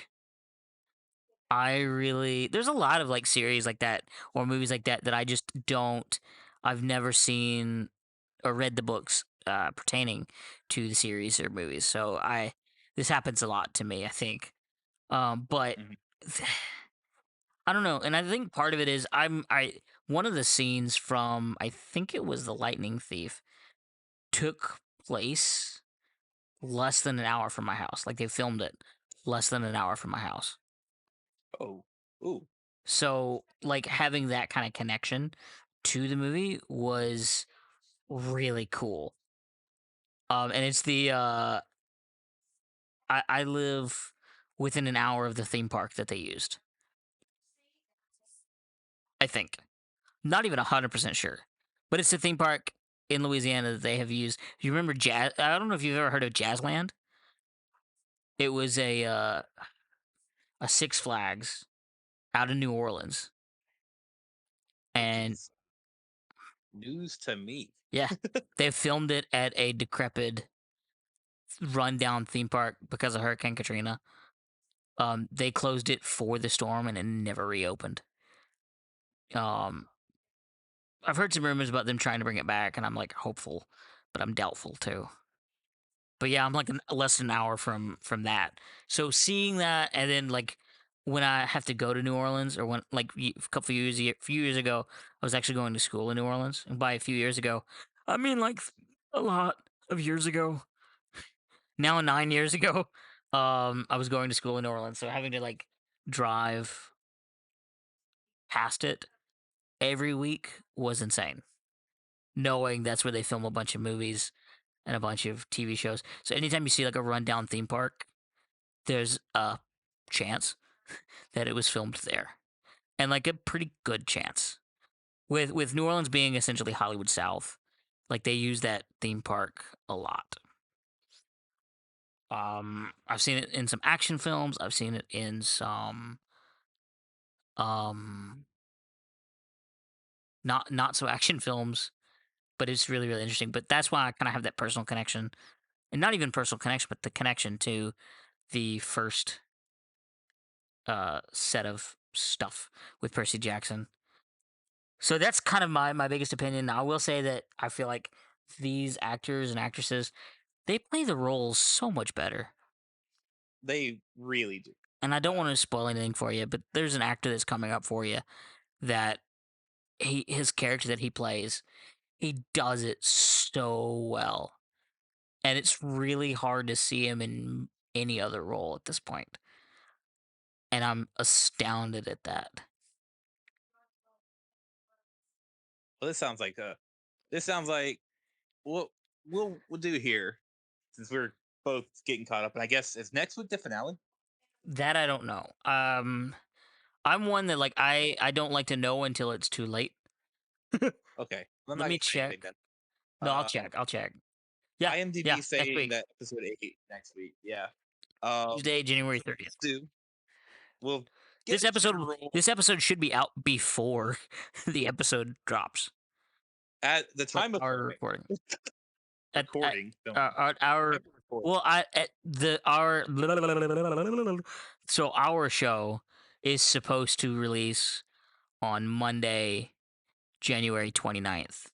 I really there's a lot of like series like that or movies like that that I just don't. I've never seen or read the books pertaining to the series or movies. So I this happens a lot to me, I think. But Mhm. I don't know, and I think part of it is I one of the scenes from I think it was The Lightning Thief took place less than an hour from my house. Like they filmed it less than an hour from my house. Oh, ooh, So like having that kind of connection to the movie was really cool. And it's the I live within an hour of the theme park that they used. I think. Not even 100% sure. But it's a theme park in Louisiana that they have used. You remember Jazz? I don't know if you've ever heard of Jazzland. It was a Six Flags out in New Orleans. Which And is news to me. yeah, they filmed it at a decrepit, rundown theme park because of Hurricane Katrina. They closed it for the storm and it never reopened. Um, I've heard some rumors about them trying to bring it back, and I'm like hopeful, but I'm doubtful too. But yeah, I'm like less than an hour from that. So seeing that, and then like when I have to go to New Orleans, or when like a couple few years ago, I was actually going to school in New Orleans, and by a few years ago, I mean like a lot of years ago. Now 9 years ago, I was going to school in New Orleans, so having to like drive past it every week was insane. Knowing that's where they film a bunch of movies and a bunch of TV shows. So anytime you see like a rundown theme park, there's a chance that it was filmed there. And like a pretty good chance. With New Orleans being essentially Hollywood South, like they use that theme park a lot. I've seen it in some action films, I've seen it in some um not so action films, but it's really, really interesting. But that's why I kind of have that personal connection. And not even personal connection, but the connection to the first set of stuff with Percy Jackson. So that's kind of my biggest opinion. I will say that I feel like these actors and actresses, they play the roles so much better. They really do. And I don't Uh, want to spoil anything for you, but there's an actor that's coming up for you that his character that he plays, he does it so well. And it's really hard to see him in any other role at this point. And I'm astounded at that. well, this sounds like what we'll do here since we're both getting caught up, and I guess is next week the finale. That I don't know. I'm one that like I don't like to know until it's too late. Okay, I'm Let not me gonna say anything check. then. No, I'll Um, check. I'll check. Yeah, yeah, IMDb next saying week, that episode 8 next week. Yeah. Tuesday, January So what 30th. we'll do, we'll get This a episode, general this episode should be out before the episode drops. at the For time of our filming, recording. At recording, filming, our time of recording. well, I at the our so our show is supposed to release on Monday, January 29th.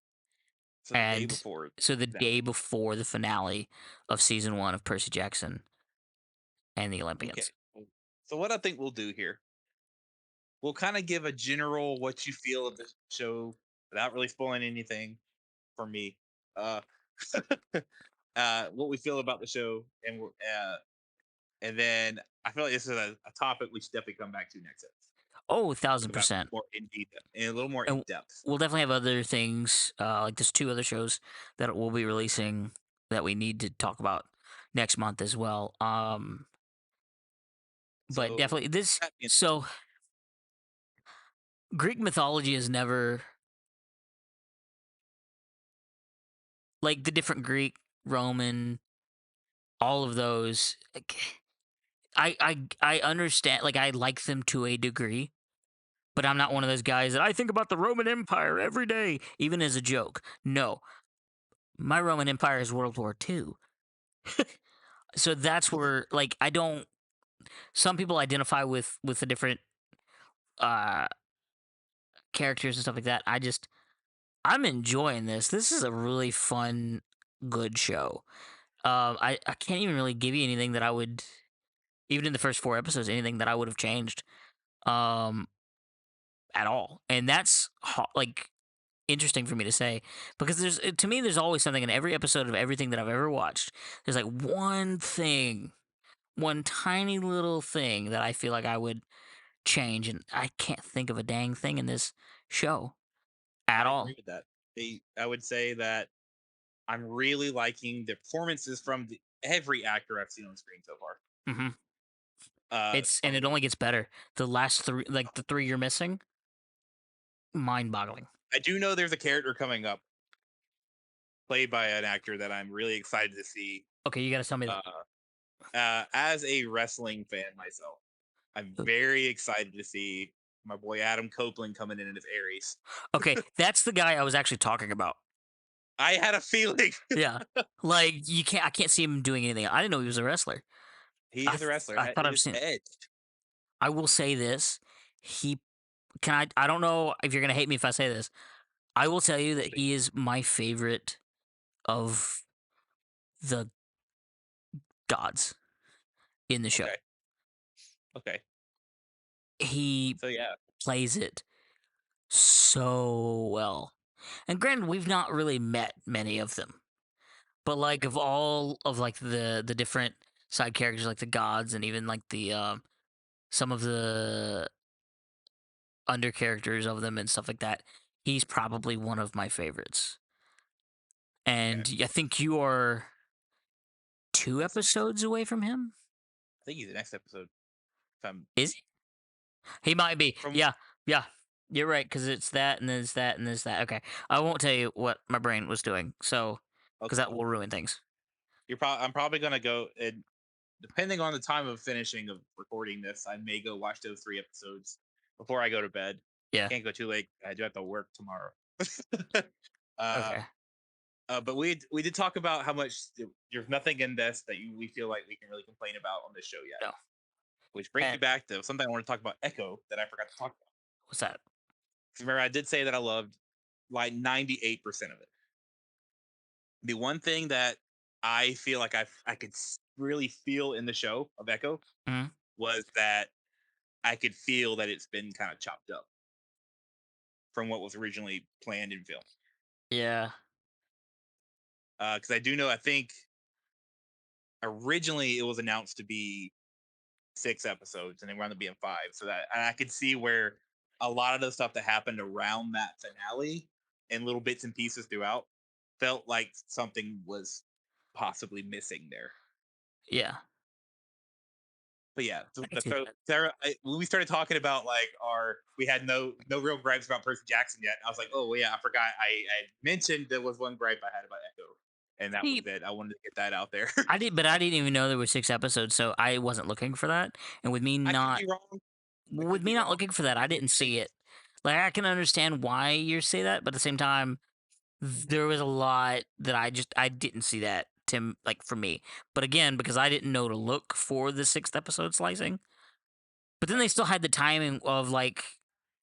So the day And before so the finale. day before the finale of season 1 of Percy Jackson and the Okay. Olympians. So what I think we'll do here, we'll kind of give a general what you feel of the show without really spoiling anything for me. Uh, what we feel about the show, and then I feel like this is a topic we should definitely come back to next episode. Oh, Talk about 1000%. more in detail, and a little more in And depth. we'll definitely have other things, like there's 2 other shows that we'll be releasing that we need to talk about next month as well. But So definitely this that being so Greek mythology is never like the different Greek, Roman, all of those. Like, I understand. Like I like them to a degree, but I'm not one of those guys that I think about the Roman Empire every day, even as a joke. No, my Roman Empire is World War II. So that's where like I don't. Some people identify with the different uh characters and stuff like that. I'm enjoying this. This is a really fun, good show. I can't even really give you anything that I would, even in the first 4 episodes, anything that I would have changed, um, at all. And that's like interesting for me to say because to me there's always something in every episode of everything that I've ever watched. There's like one thing, one tiny little thing that I feel like I would change, and I can't think of a dang thing in this show at I agree all. with that. I would say that I'm really liking the performances from every actor I've seen on screen so far. Hmm. It's and From it only gets better. The last three, like the three you're missing, mind-boggling. I do know there's a character coming up played by an actor that I'm really excited to see. Okay, you got to tell me that. Uh, as a wrestling fan myself, I'm Uh, very excited to see my boy Adam Copeland coming in as Aries. Okay, that's the guy I was actually talking about. I had a feeling Yeah, like you can't. I can't see him doing anything. I didn't know he was a wrestler. he is a wrestler. I thought It I've is seen. Edge. I will say this. He can. I don't know if you're gonna hate me if I say this. I will tell you that he is my favorite of the gods in the show. Okay, okay. He So yeah, plays it so well. And granted, we've not really met many of them, but like of all of like the different side characters, like the gods, and even like the some of the under characters of them and stuff like that, he's probably one of my favorites. okay. And I think you are two What's the next? episodes away from him. I think he's the next episode. If I'm Is he? He might be. from Yeah, yeah. You're right because it's that and there's that and there's that. Okay, I won't tell you what my brain was doing, so because okay. that will ruin things. I'm probably gonna go and depending on the time of finishing of recording this, I may go watch those 3 episodes before I go to bed. Yeah. Can't go too late. I do have to work tomorrow. uh, Okay. but we did talk about how much there's nothing in this that we feel like we can really complain about on this show yet. No. Which brings me And back to something I want to talk about Echo that I forgot to talk about. what's that? 'Cause remember, I did say that I loved like 98% of it. The one thing that I feel like I could really feel in the show of Echo Mhm. was that I could feel that it's been kind of chopped up from what was originally planned in film. Yeah. Because I do know, I think originally it was announced to be 6 episodes, and they wound up being five. So that and I could see where a lot of the stuff that happened around that finale and little bits and pieces throughout felt like something was possibly missing there. Yeah. But yeah, I can see that. Sarah, when we started talking about like we had no real gripes about Percy Jackson yet. I was like, oh well, yeah, I forgot. I mentioned there was one gripe I had about Echo, and that was See, it. I wanted to get that out there. but I didn't even know there were 6 episodes, so I wasn't looking for that. And I could be wrong. I could with me be not wrong. looking for that, I Maybe didn't it's see fake. it. Like I can understand why you say that, but at the same time, there was a lot that I didn't see that Tim like for me. But again, because I didn't know to look for the sixth episode slicing. But then Right. they still had the timing of like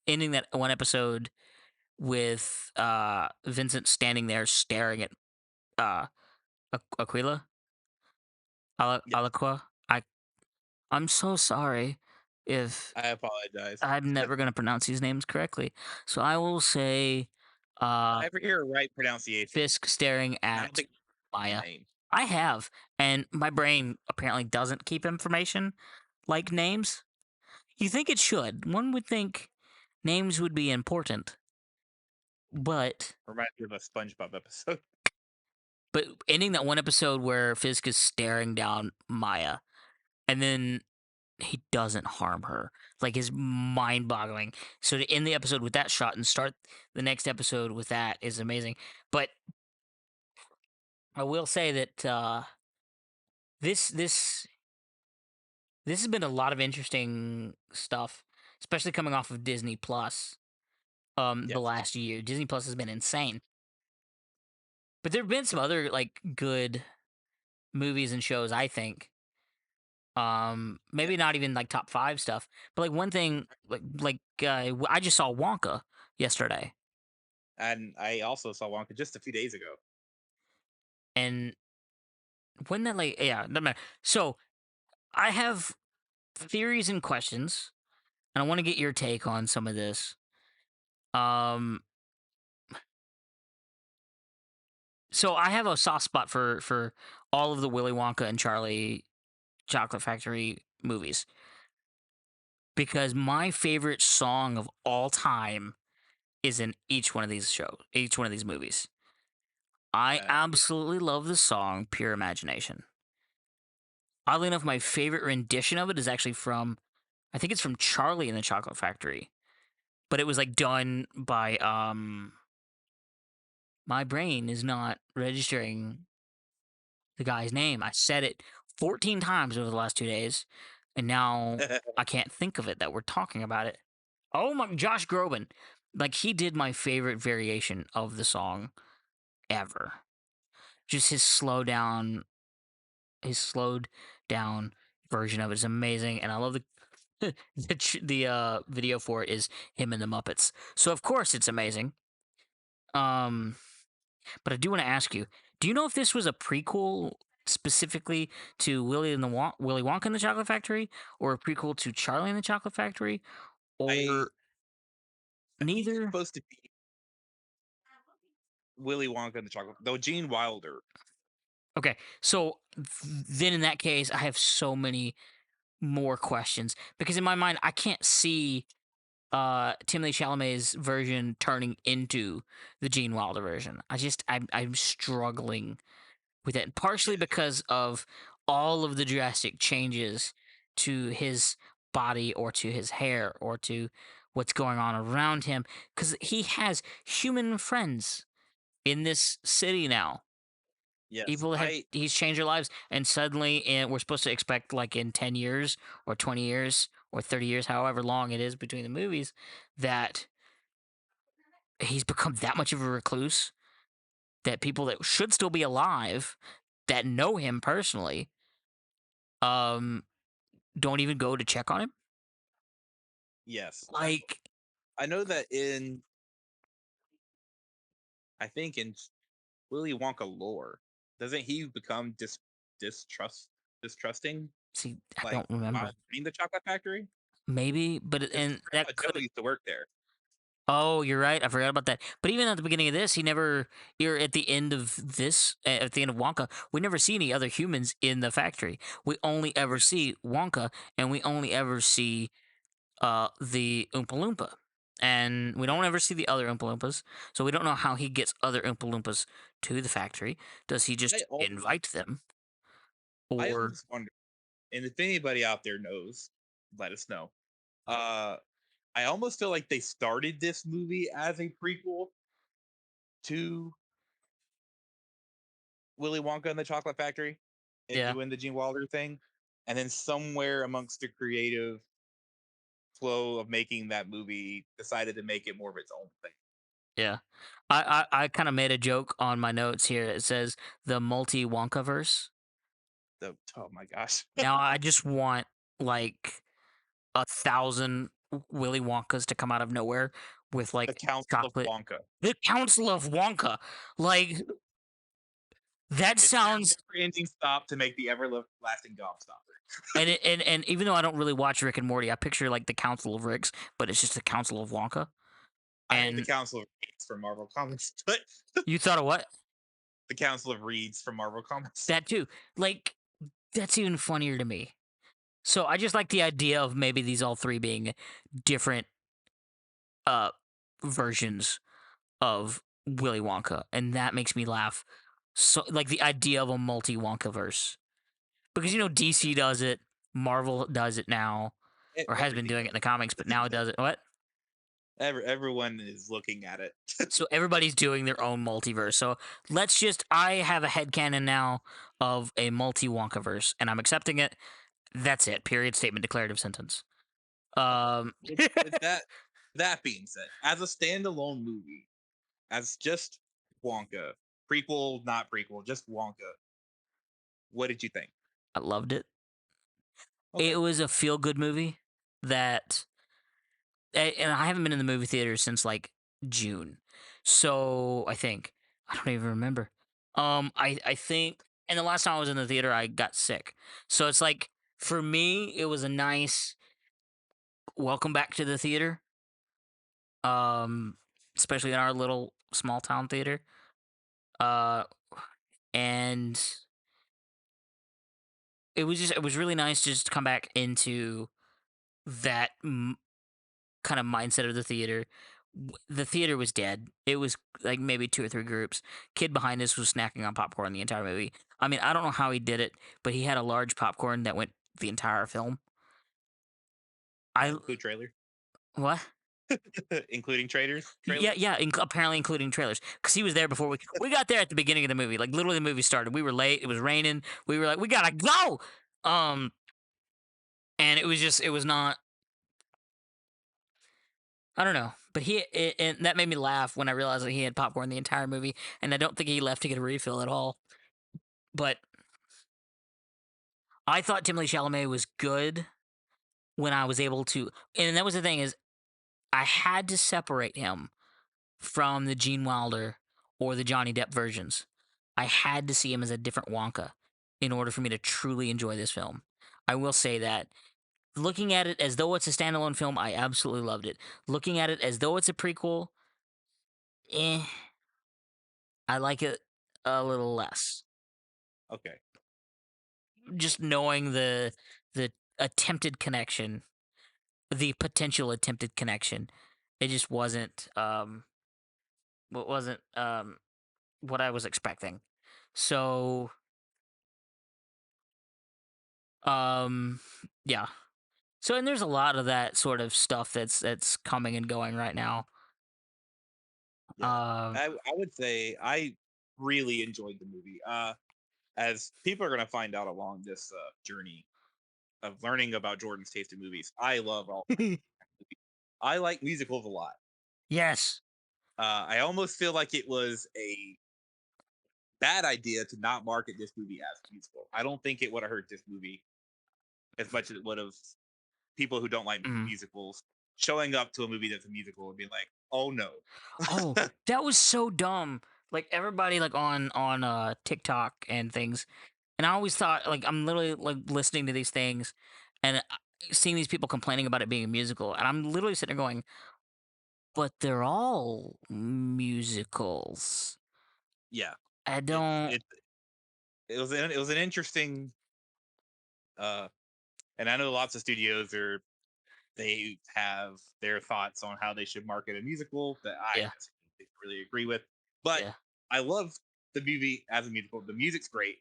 ending that one episode with Vincent standing there staring at uh Aquila Yes, Alaqua. I'm so sorry if I apologize. I'm never gonna pronounce these names correctly. So I will say I ever hear a right pronunciation, Fisk staring and I don't at think it's a Maya. name. I have, and my brain apparently doesn't keep information like names. You think it should. One would think names would be important, but Reminds me of a SpongeBob episode. ending that one episode where Fisk is staring down Maya and then he doesn't harm her, like, is mind boggling. So to end the episode with that shot and start the next episode with that is amazing. But I will say that this this this has been a lot of interesting stuff, especially coming off of Disney Plus. The Yes. last year, Disney Plus has been insane. But there have been some other like good movies and shows. I think, Yeah. maybe not even like top five stuff, but like one thing, I just saw Wonka yesterday, And I also saw Wonka just a few days ago. and when that like yeah, doesn't matter. So I have theories and questions, and I want to get your take on some of this. Um, so I have a soft spot for all of the Willy Wonka and Charlie Chocolate Factory movies because my favorite song of all time is in each one of these movies. I Yeah. absolutely love the song "Pure Imagination." Oddly enough, my favorite rendition of it is actually from I think it's from Charlie and the Chocolate Factory, but it was like done by my brain is not registering the guy's name. I said it 14 times over the last 2 days, and now I can't think of it that we're talking about it. Oh my, Josh Groban. Like, he did my favorite variation of the song ever. Just his slowed down version of it is amazing, and I love the video for it is him and the Muppets. So of course it's amazing. Um, but I do want to ask you: do you know if this was a prequel specifically to Willy Wonka and the Chocolate Factory, or a prequel to Charlie and the Chocolate Factory, I or I think it's neither? supposed to be Willy Wonka and the Chocolate, though Gene Wilder. Okay, so then in that case, I have so many more questions because in my mind, I can't see Timothy Chalamet's version turning into the Gene Wilder version. I'm struggling with it, partially because of all of the drastic changes to his body or to his hair or to what's going on around him, because he has human friends in this city now, Yes, people that have I he's changed their lives, and suddenly we're supposed to expect, like, in 10 years or 20 years or 30 years, however long it is between the movies, that he's become that much of a recluse, that people that should still be alive that know him personally um don't even go to check on him. yes. Like, I know that in I think in Willy Wonka lore, doesn't he become distrust distrusting see, I like don't remember. while in the chocolate factory? Maybe, but His and grandpa that could. Joe used to work there. Oh, you're right. I forgot about that. But even at the beginning of this, he never. You're at the end of this, at the end of Wonka, we never see any other humans in the factory. We only ever Yes. see Wonka, and we only ever see the Oompa Loompa, and we don't ever see the other Oompa Loompas. So we don't know how he gets other Oompa Loompas to the factory. Does he I just always invite them, I or always wonder, and if anybody out there knows, let us know. Uh I almost feel like they started this movie as a prequel to Willy Wonka and the Chocolate Factory and yeah, doing the Gene Wilder thing. And then somewhere amongst the creative flow of making that movie decided to make it more of its own thing. yeah. I kind of made a joke on my notes here. It says the multi Wonka verse. The oh my gosh. Now I just want, like, 1,000 Willy Wonkas to come out of nowhere with, The like, Council of chocolate. Wonka. The Council of Wonka. Like, that It's their sounds. never ending stop to make the everlasting gobstopper. And even though I don't really watch Rick and Morty, I picture, like, the Council of Ricks, but it's just the Council of Wonka. I heard the And Council of Reeds from Marvel Comics, but you thought of what? the Council of Reeds from Marvel Comics. That too. Like, that's even funnier to me. So I just like the idea of maybe these all three being different uh versions of Willy Wonka, and that makes me laugh. So, like, the idea of a multi Wonka verse, because DC does it, Marvel does it now, or has been Everything doing it does in the comics, but now it does it. What? everyone is looking at it. So everybody's doing their own multiverse. So I have a headcanon now of a multi Wonka verse, and I'm accepting it. That's it. Period. Statement. Declarative sentence. Okay. Um, With that being said, as a standalone movie, as just Wonka, prequel, not prequel, just Wonka, what did you think? I loved it. It Okay. was a feel good movie that and I haven't been in the movie theater since, like, June. So I think I don't even remember. I think, and the last time I was in the theater, I got sick. So it's like, for me, it was a nice welcome back to the theater. Um, Especially in our little small town theater. Uh, and it was really nice just to come back into that kind of mindset of the theater, The theater was dead. It was like maybe two or three groups. Kid behind us was snacking on popcorn the entire movie. I mean, I don't know how he did it, but he had a large popcorn that went the entire film. I Include trailer, what? including traders, Yeah, trailers. yeah. Apparently, including trailers, because he was there before we got there at the beginning of the movie. Like literally, the movie started. We were late. It was raining. We were like, we gotta go. Um, and it was not. I don't know, but and that made me laugh when I realized that he had popcorn the entire movie, and I don't think he left to get a refill at all. But I thought Timothy Chalamet was good when I was able to, and that was the thing is I had to separate him from the Gene Wilder or the Johnny Depp versions. I had to see him as a different Wonka in order for me to truly enjoy this film. I will say that. Looking at it as though it's a standalone film, I absolutely loved it. Looking at it as though it's a prequel, eh, I like it a little less. Okay. Just knowing the attempted connection, the potential attempted connection, it just wasn't what I was expecting. So um yeah. So and there's a lot of that sort of stuff that's coming and going right now. Yeah. Um I would say I really enjoyed the movie. As people are gonna find out along this journey of learning about Jordan's taste in movies, I love all. I like musicals a lot. yes. I almost feel like it was a bad idea to not market this movie as a musical. I don't think it would have hurt this movie as much as it would have people who don't like Mm. musicals showing up to a movie that's a musical and being like, "Oh no." Oh, that was so dumb. Like everybody like on TikTok and things. And I always thought like I'm literally like listening to these things and seeing these people complaining about it being a musical and I'm literally sitting there going, "But they're all musicals." Yeah, I it's don't it was an interesting uh and I know lots of studios are they have their thoughts on how they should market a musical that I yeah. just didn't really agree with. But Yeah. I love the movie as a musical. The music's great.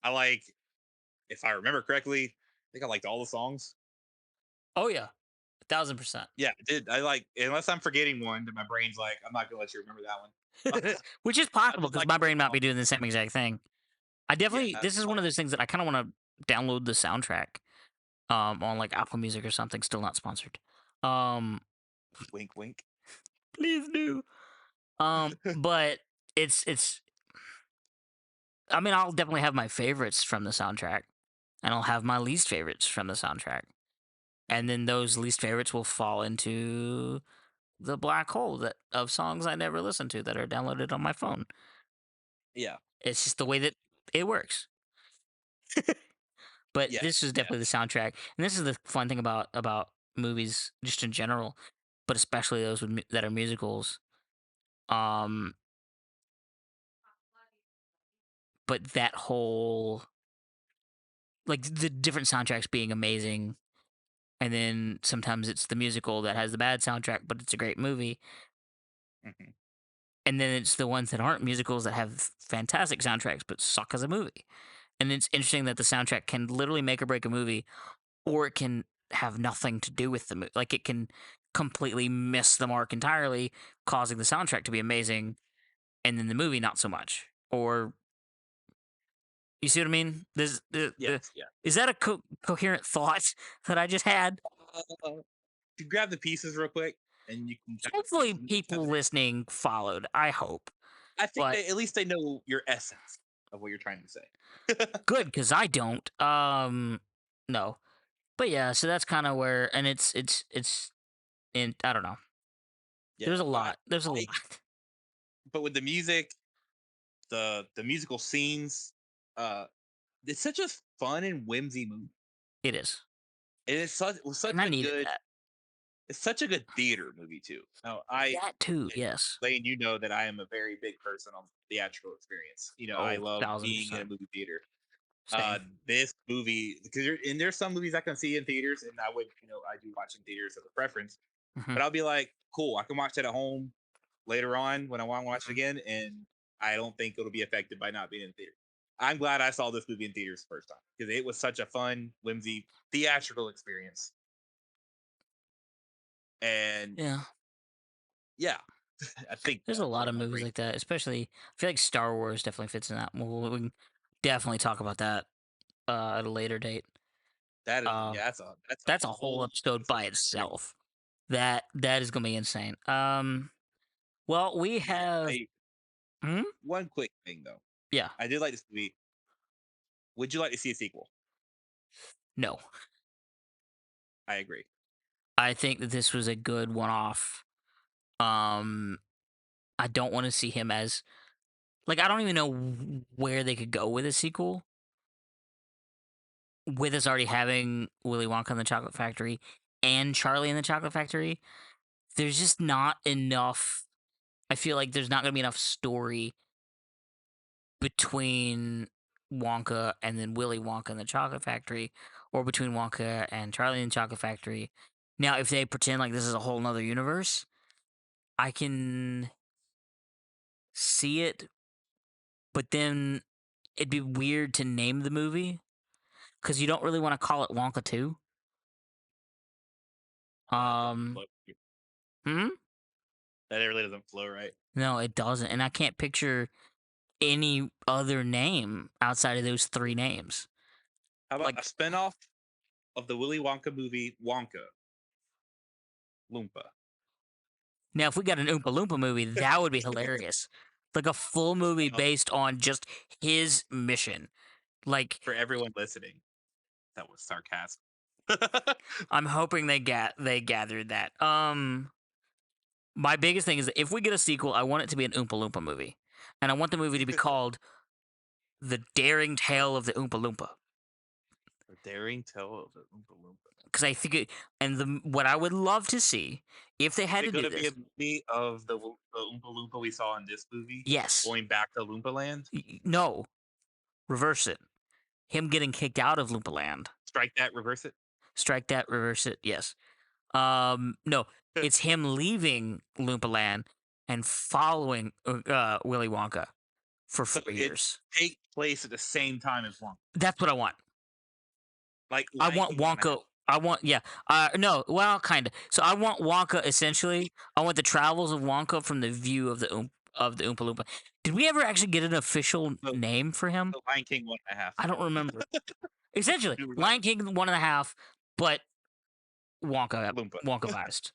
I like, if I remember correctly, I think I liked all the songs. Oh yeah. 1,000%. Yeah, I did. I like, unless I'm forgetting one that my brain's like, I'm not gonna let you remember that one. Which is I possible just because like my all the brain might be songs. doing the same exact thing. I Yeah, definitely this is one of those things that I kind of want to download the soundtrack on like Apple Music or something, still not sponsored. Um wink, wink. please do. But it's I mean, I'll definitely have my favorites from the soundtrack and I'll have my least favorites from the soundtrack. And then those least favorites will fall into the black hole that of songs I never listened to that are downloaded on my phone. Yeah, It's just the way that it works. But this yes, is definitely the yes, soundtrack, and this is the fun thing about movies just in general, but especially those that are musicals. Um, but that whole like the different soundtracks being amazing, and then sometimes it's the musical that has the bad soundtrack, but it's a great movie, hmm, and then it's the ones that aren't musicals that have fantastic soundtracks but suck as a movie. And it's interesting that the soundtrack can literally make or break a movie, or it can have nothing to do with the movie. Like it can completely miss the mark entirely, causing the soundtrack to be amazing, and then the movie not so much. Or you see what I mean? yes, yeah. Is that a coherent thought that I just had? To grab the pieces real quick, and you can kind of piece Hopefully, them people together. listening followed. I hope, I think but they at least they know your essence of what you're trying to say. good because I don't. No, but yeah. So that's kind of where, and and I don't know. Yeah, There's a but lot. There's a I lot. but with the music, the musical scenes, uh, it's such a fun and whimsy movie, It is, and it was such and I a needed good that. it's such a good theater movie too. Now, I That too, yes. Lane, you know that I am a very big person on theatrical experience. You know, I Oh, love being in a 1,000%. movie theater. Same. This movie, because there's some movies I can see in theaters, and I would, I do watch in theaters as a preference. Mhm, but I'll be like, cool, I can watch that at home later on when I want to watch it mhm. again, and I don't think it'll be affected by not being in theater. I'm glad I saw this movie in theaters the first time because it was such a fun, whimsy, theatrical experience. And Yeah, yeah, I think there's a that's lot why of my movies brain. like that, especially I feel like Star Wars definitely fits in that. We can definitely talk about that at a later date. That is, Uh, yeah, that's a that's a whole whole episode episode by in itself. itself. That is gonna be insane. Well, we have. I Hmm? One quick thing though, Yeah, I did like this movie. Would you like to see a sequel? no, I agree. I think that this was a good one-off. Um, I don't want to see him as like I don't even know where they could go with a sequel. With us already having Willy Wonka and the Chocolate Factory and Charlie and the Chocolate Factory, there's just not enough. I feel like there's not going to be enough story between Wonka and then Willy Wonka and the Chocolate Factory, or between Wonka and Charlie and the Chocolate Factory. Now, if they pretend like this is a whole nother universe, I can see it, but then it'd be weird to name the movie because you don't really want to call it Wonka 2. That doesn't Um, flow. hmm? That really doesn't flow right. No, it doesn't. And I can't picture any other name outside of those three names. How about a Like, spinoff of the Willy Wonka movie Wonka Loompa now if we got an Oompa Loompa movie, that would be hilarious. Like a full movie spinoff based on just his mission. Like, for everyone listening? That was sarcasm. I'm hoping they gathered that. My biggest thing is that if we get a sequel, I want it to be an Oompa Loompa movie. And I want the movie to be called The Daring Tale of the Oompa Loompa. The daring tale of the Oompa Loompa. Because I think it, and what I would love to see if they Is had it to going do to be a this, movie of the Oompa Loompa we saw in this movie yes, going back to Loompa Land? no, reverse it. Him getting kicked out of Loompa Land. Strike that, reverse it. Strike that, reverse it. Yes. No, it's him leaving Loompa Land and following Willy Wonka for So 4 it years. takes place at the same time as Wonka, That's what I want. like I Lion want King 1.5. Wonka. I want yeah. No, well, kind of. So I want Wonka essentially. I want the travels of Wonka from the view of the Oompa Loompa. Did we ever actually get an official So, name for him? so Lion King 1.5. I don't remember. Essentially, Really like Lion King 1.5, but Wonka Loompa. Wonkavized.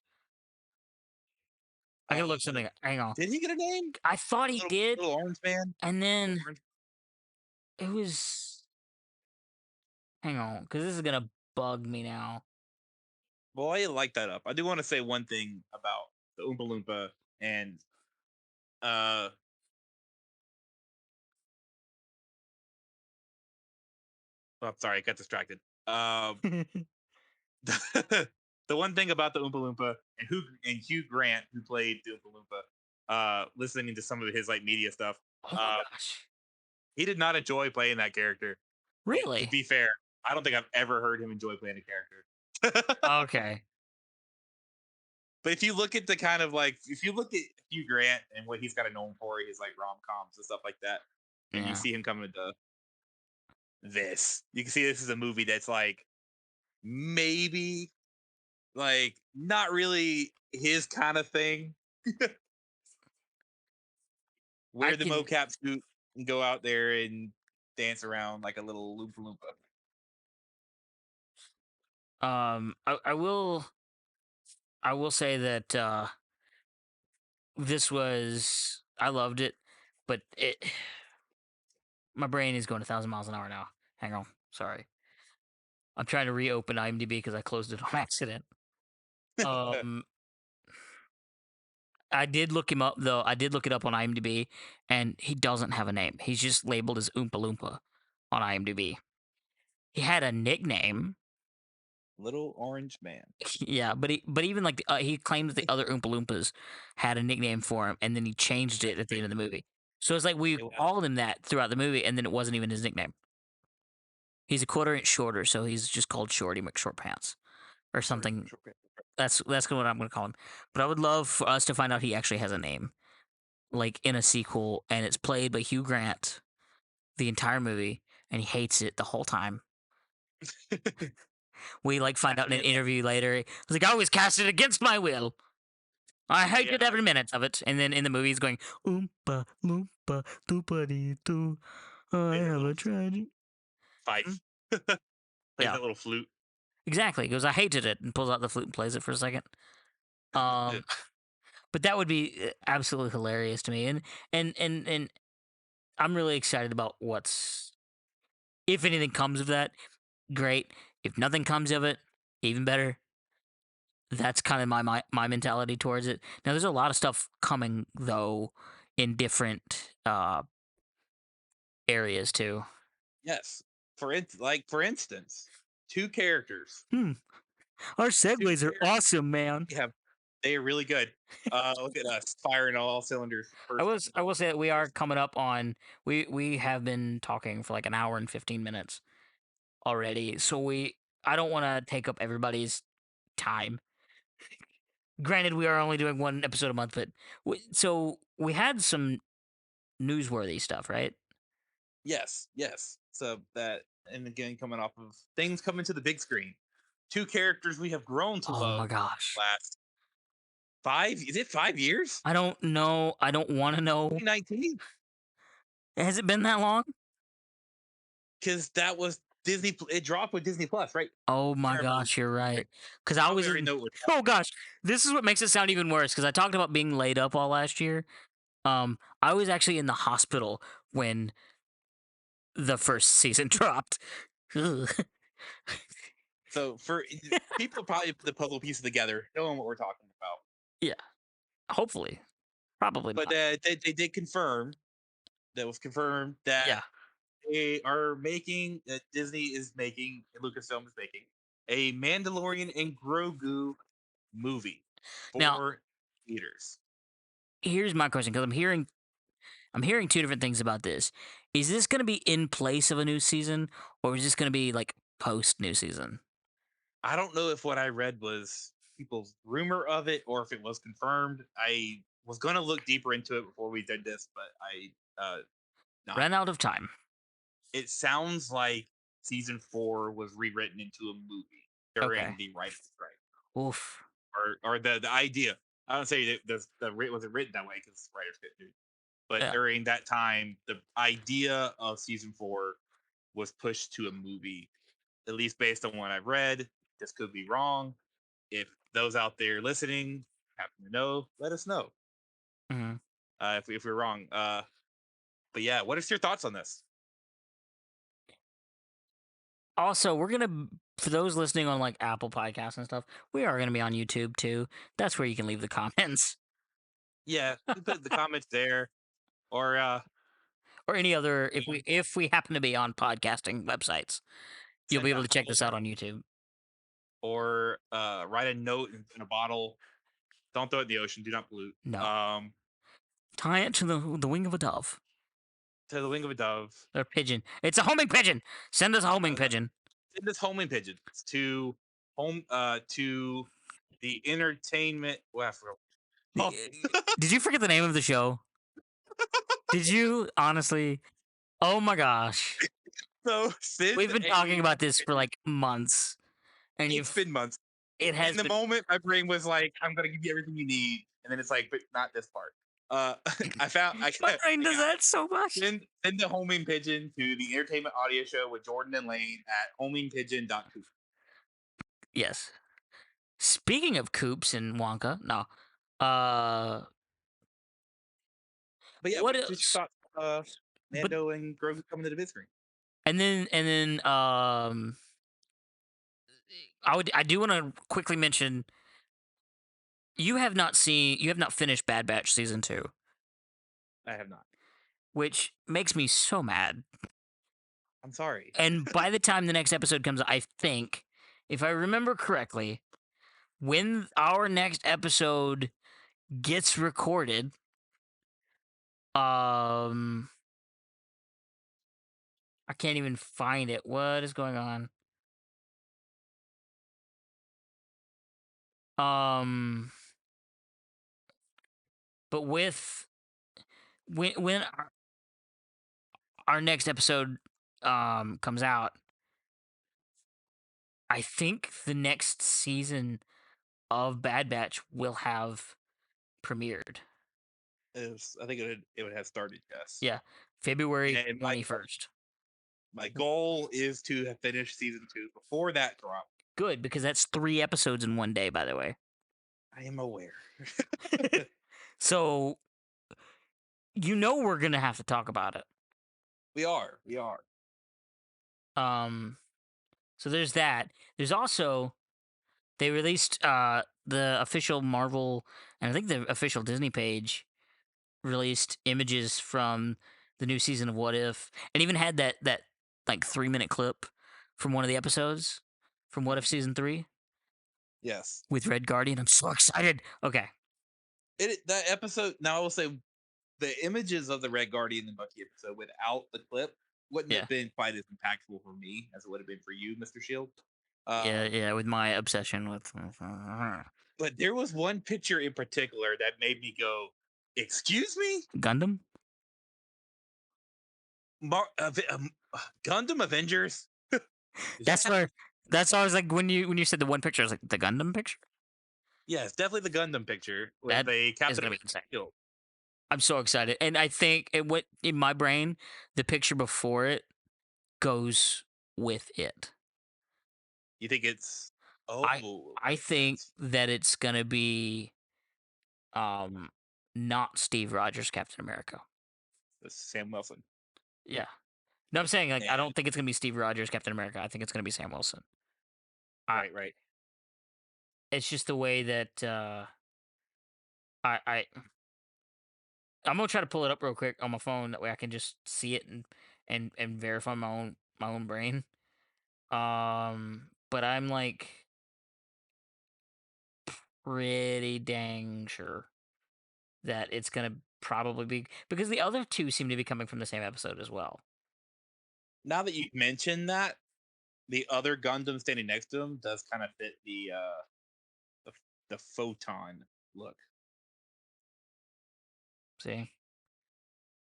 I Uh, gotta look something. Hang on. did he get a name? I thought he did, Little Orange Man. and then Orange. it was. Hang on, because this is gonna bug me now. Well, I like that up. I do want to say one thing about the Oompa Loompa and uh oh, sorry, I got distracted. The one thing about the Oompa Loompa and Hugh Grant, who played the Oompa Loompa, listening to some of his like media stuff, Oh my gosh! he did not enjoy playing that character. And to Really? be fair, I don't think I've ever heard him enjoy playing a character. Okay. But if you look at the kind of like, if you look at Hugh Grant and what he's kind of known for, his like rom coms and stuff like that, and you Yeah. see him coming into this, you can see this is a movie that's like maybe like not really his kind of thing. I Wear the can. mocap suit and go out there and dance around like a little loompa loompa. I will. I will say that this was. I loved it, but it. My brain is going 1,000 miles an hour now. Hang on. Sorry. I'm trying to reopen IMDb because I closed it on accident. Um, I did look him up though. I did look it up on IMDb, and he doesn't have a name. He's just labeled as Oompa Loompa on IMDb. He had a nickname, Little orange man. yeah, but even like he claimed that the other Oompa Loompas had a nickname for him, and then he changed it at the end of the movie. So it's like we It- called him that throughout the movie, and then it wasn't even his nickname. He's a quarter inch shorter, so he's just called Shorty McShortpants or something. That's what I'm gonna call him. But I would love for us to find out he actually has a name, like in a sequel, and it's played by Hugh Grant the entire movie, and he hates it the whole time. We like find out in an Definitely. interview later. He's like, I was casted against my will. I Yeah, hated every minute of it. And then in the movie, he's going, Oompa loompa doopa dee doo. I play that have little a tragedy. Hmm? fife. Plays Yeah, that little flute. exactly. He goes, I hated it, and pulls out the flute and plays it for a second. Um, but that would be absolutely hilarious to me. And I'm really excited about what's if anything comes of that. Great. If nothing comes of it, even better. That's kind of my mentality towards it. Now, there's a lot of stuff coming though in different areas too. Yes. For instance, two characters. Hmm. Our Two segues are characters awesome, man. we have they are really good. Look at us firing all cylinders. First I episode. will say that we are coming up on we have been talking for like an hour and 15 minutes already. So I don't want to take up everybody's time. Granted, we are only doing one episode a month, but so we had some newsworthy stuff, right? Yes, yes. So that and again coming off of things coming to the big screen. Two characters we have grown to Oh love my gosh. last 5 years? I don't know. I don't want to know. 2019? Has it been that long? Because that was it dropped with Disney Plus, right? Oh my There, buddy. gosh, you're Right. right. Because I was Probably already in. know what we're Oh talking gosh, this is what makes it sound even worse. Because I talked about being laid up all last year. I was actually in the hospital when the first season dropped. Ugh. So for people probably put the puzzle pieces together, knowing what we're talking about. Yeah, hopefully, probably But not. they did confirm that was confirmed that Yeah. they are making that Disney is making Lucasfilm is making a Mandalorian and Grogu movie Now, for theaters. here's my question because I'm hearing two different things about this. Is this going to be in place of a new season, or is this going to be like post new season? I don't know if what I read was people's rumor of it or if it was confirmed. I was going to look deeper into it before we did this, but I not. Ran out of time. It sounds like season 4 was rewritten into a movie Okay. during the writing strike, Oof. or the idea. I don't say that the wasn't written that way because writers couldn't do it. But Yeah. during that time, the idea of season 4 was pushed to a movie, at least based on what I've read. This could be wrong. If those out there listening happen to know, let us know Mhm. if we're wrong. But yeah, what is your thoughts on this? Also, we're gonna for those listening on like Apple Podcasts and stuff, we are gonna be on YouTube too. That's where you can leave the comments Yeah, you put the comments there, or or any other and, if we happen to be on podcasting websites, you'll be send able a to check howl this out on YouTube. or write a note in a bottle. Don't throw it in the ocean. Do not pollute. No, tie it to the wing of a dove To the wing of a dove. or pigeon. It's a homing pigeon. Send us a homing Uh, pigeon. send this homing pigeons to the entertainment. Well, The- oh, Did you forget the name of the show? Did you honestly? Oh my gosh, so send we've been talking a about this for like months, and It's you've been months. it In has the been. moment, my brain was like, "I'm gonna give you everything you need," and then it's like, "But not this part." Uh, My brain I does got it. that so much. Send the homing pigeon to the entertainment audio show with Jordan and Lane at homingpigeon.com. Yes. Speaking of coops and Wonka, no. Uh, But yeah, what what's your else? thoughts? But Mando and Grogu coming to the big screen. and then I do want to quickly mention you have not finished Bad Batch season 2, I have not. which makes me so mad. I'm sorry. And by the time the next episode comes, I think, if I remember correctly, when our next episode gets recorded, um, I can't even find it. What is going on? Um, but with when our next episode comes out, I think the next season of Bad Batch will have premiered. I think it would have started. Yes, Yeah, February and my 21st. my goal is to have finished season 2 before that drop. Good, because that's 3 episodes in one day, by the way. I am aware. So, we're gonna have to talk about it. We are. Um, so there's that. There's also they released the official Marvel and I think the official Disney page released images from the new season of What If, and even had that like 3-minute clip from one of the episodes from What If Mhm. season 3 Yes, with Red Guardian. I'm so excited. Okay. that episode. Now I will say the images of the Red Guardian and Bucky episode without the clip wouldn't Yeah. have been quite as impactful for me as it would have been for you, Mr. Shield. Yeah, Um, yeah, with my obsession with but there was one picture in particular that made me go, "Excuse me, Gundam. Gundam Avengers? Is That's that where that's why I was like when you said the one picture, I was like the Gundam picture. yeah, it's definitely the Gundam picture with That a is Captain gonna be America insane. shield. I'm so excited, and I think it went in my brain. The picture before it goes with it. You think it's I oh I think that's that it's gonna be um not Steve Rogers Captain America. Sam Wilson. Yeah. No, I'm saying like I And don't think it's gonna be Steve Rogers Captain America. I think it's gonna be Sam Wilson. I right. It's just the way that I I'm gonna try to pull it up real quick on my phone. That way I can just see it and verify my own brain. But I'm like pretty dang sure that it's gonna probably be because the other two seem to be coming from the same episode as well. Now that you mentioned that, the other Gundam standing next to him does kind of fit the the photon look. See,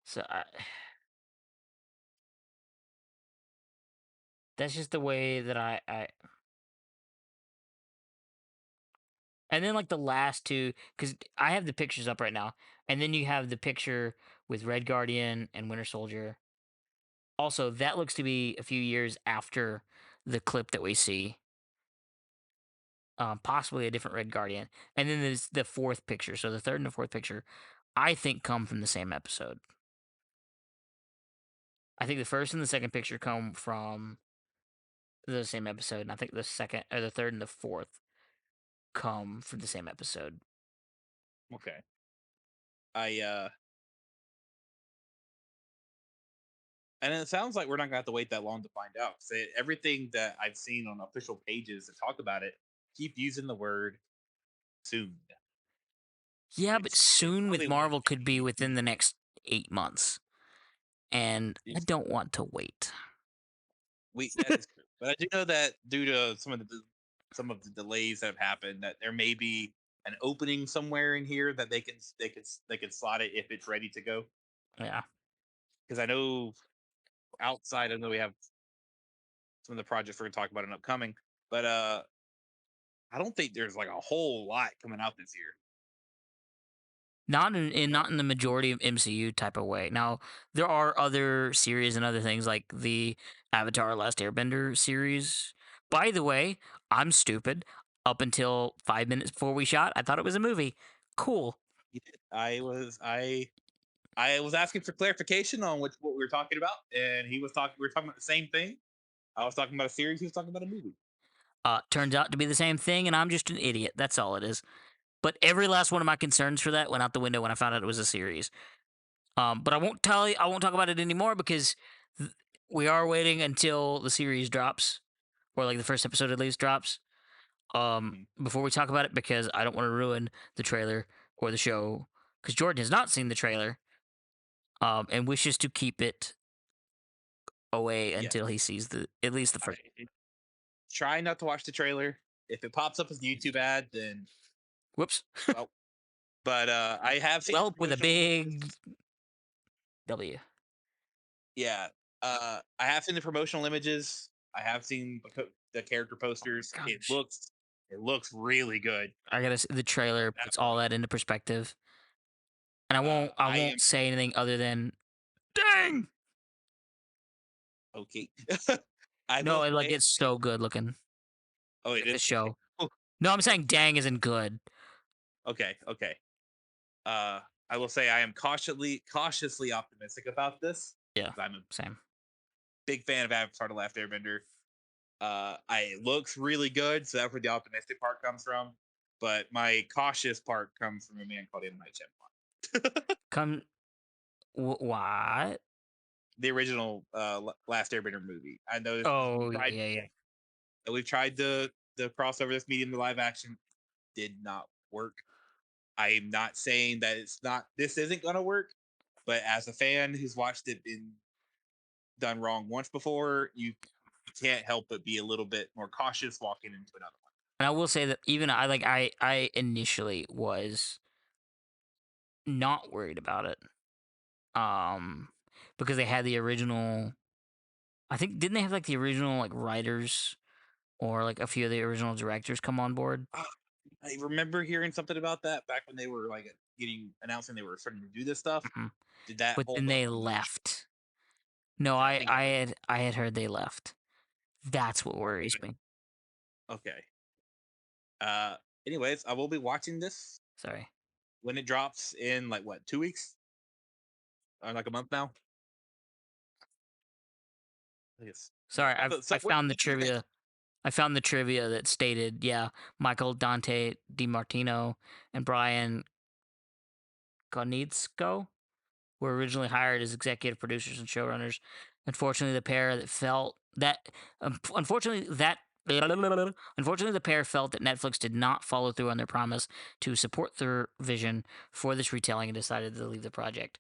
so that's just the way that I. And then like the last two, because I have the pictures up right now, and then you have the picture with Red Guardian and Winter Soldier. Also, that looks to be a few years after the clip that we see. Possibly a different Red Guardian. And then there's the fourth picture. So the third and the fourth picture, I think, come from the same episode. I think the first and the second picture come from the same episode, and I think the second or the third and the fourth come from the same episode. Okay. I and it sounds like we're not gonna have to wait that long to find out. Everything that I've seen on official pages that talk about it keep using the word soon, Yeah, but which is soon with really what Marvel could be me. within the next 8 months, and I don't want to wait. That is true, but I do know that due to some of the delays that have happened, that there may be an opening somewhere in here that they can slot it if it's ready to go. Yeah. Because I know outside, I know we have some of the projects we're gonna talk about in upcoming, but I don't think there's like a whole lot coming out this year. Not in the majority of MCU type of way. Now, there are other series and other things like the Avatar Last Airbender series. By the way, I'm stupid. Up until 5 minutes before we shot, I thought it was a movie. Cool. You did. I was asking for clarification on what we were talking about, and he was talking. We were talking about the same thing. I was talking about a series. He was talking about a movie. Turns out to be the same thing, and I'm just an idiot. That's all it is. But every last one of my concerns for that went out the window when I found out it was a series. But I won't tell you. I won't talk about it anymore because th- we are waiting until the series drops, or like the first episode at least drops. Mhm. Before we talk about it, because I don't want to ruin the trailer or the show, because Jordan has not seen the trailer, and wishes to keep it away Yeah, until he sees the at least the I first. try not to watch the trailer. If it pops up as a YouTube ad, then Whoops. well. But I have seen Welp with a promotional big images. W. Yeah, I have seen the promotional images. I have seen the character Oh my posters. gosh. It looks really good. I gotta the trailer That puts all part. that into perspective. And I I won't am say anything other than dang. okay. I No, will like say, it's so good looking. oh, it Like the is. show. Oh, No, I'm saying dang isn't good. okay, okay. Uh, I will say I am cautiously optimistic about this Yeah. because I'm a Same. big fan of Avatar: The Last Airbender. It looks really good, so that's where the optimistic part comes from. But my cautious part comes from a man called M. Night Shyamalan. Come what? The original Last Airbender movie. I know this is Oh yeah, yeah. we've tried the crossover this medium to live action, did not work. I am not saying that it's not this isn't gonna work, but as a fan who's watched it been done wrong once before, you can't help but be a little bit more cautious walking into another one. And I will say that even I initially was not worried about it. Um because they had the original I think didn't they have like the original like writers or like a few of the original directors come on board? Ah, I remember hearing something about that back when they were like getting announcing they were starting to do this stuff. Mhm. Did that But then hold up they on the show? left. No, Okay, I think I heard. I had heard they left. That's what Okay, worries me. okay. Uh, anyways, I will be watching this Sorry. when it drops in like what 2 weeks or like a month now. I guess. Sorry, So I found the what do you think? trivia. I found the trivia that stated, yeah, Michael Dante DiMartino and Brian Konietzko were originally hired as executive producers and showrunners. Unfortunately, the pair that felt that unfortunately that unfortunately the pair felt that Netflix did not follow through on their promise to support their vision for this retelling and decided to leave the project.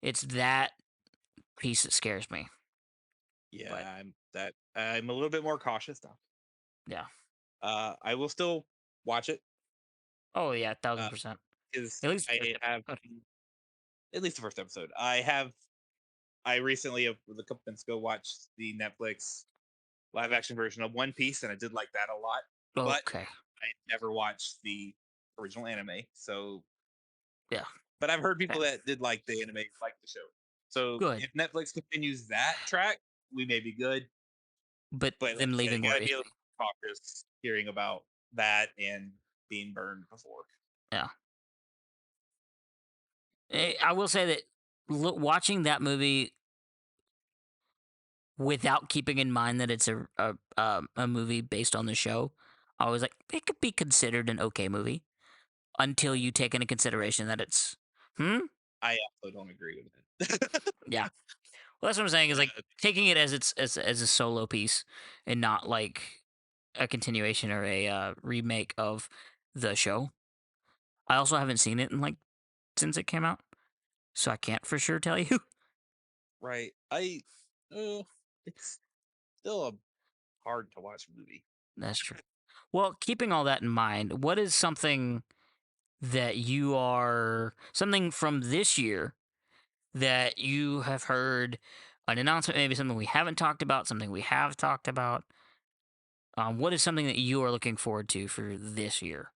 It's that piece that scares me. But Yeah, I'm a little bit more cautious now. yeah. I will still watch it Oh yeah, 1000%. because At least the first I have episode. at least the first episode. I recently with a couple months ago watched the Netflix live action version of One Piece, and I did like that a lot. But Okay. I never watched the original anime, so Yeah. but I've heard people Same. that did like the anime like the show. So Good. if Netflix continues that track, we may be good. But But like them I said, leaving you gotta worries be a me. little cautious hearing about that and being burned before. Yeah. I will say that watching that movie without keeping in mind that it's a movie based on the show, I was like, it could be considered an okay movie until you take into consideration that it's hmm I also don't agree with it. yeah. Well, that's what I'm saying is like Uh, taking it as as a solo piece and not like a continuation or a remake of the show. I also haven't seen it in like since it came out, so I can't for sure tell you. right. It's still a hard to watch movie. That's true. Well, keeping all that in mind, what is something that you are something from this year that you have heard an announcement, maybe something we haven't talked about, something we have talked about? What is something that you are looking forward to for this year?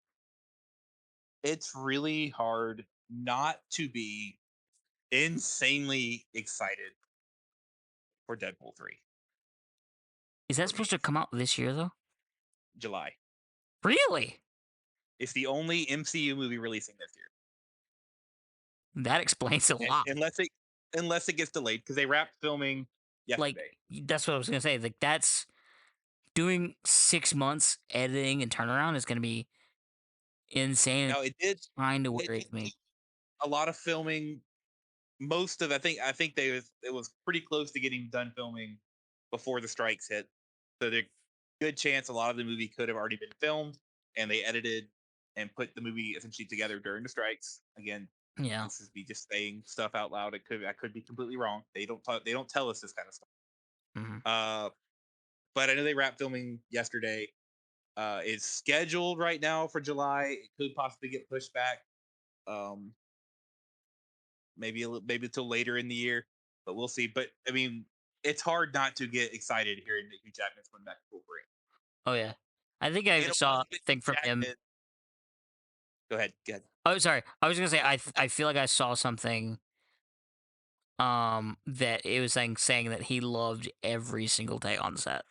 It's really hard not to be insanely excited for Deadpool 3 Is that for supposed me. to come out this year though? July. Really? It's the only MCU movie releasing this year. That explains a Eh, lot. unless it gets delayed because they wrapped filming Like yesterday. that's what I was gonna say. Like that's doing 6 months editing and turnaround is gonna be insane. Now It's kind of it did worries me. take a lot of filming. Most of I think it was pretty close to getting done filming before the strikes hit. So there's good chance a lot of the movie could have already been filmed and they edited and put the movie essentially together during the strikes. Again, Yeah. this is me just saying stuff out loud. I could be completely wrong. They don't tell us this kind of stuff. Hmm. Uh, but I know they wrapped filming yesterday. It's scheduled right now for July. It could possibly get pushed back. Um, maybe until later in the year, but we'll see. But I mean, it's hard not to get excited hearing that Hugh Jackman's coming back to Wolverine. Oh yeah, I think I In even a saw way a that Hugh thing from him. Jackman. Go ahead. Go ahead. Oh, sorry. I was gonna say I feel like I saw something that it was saying that he loved every single day on set.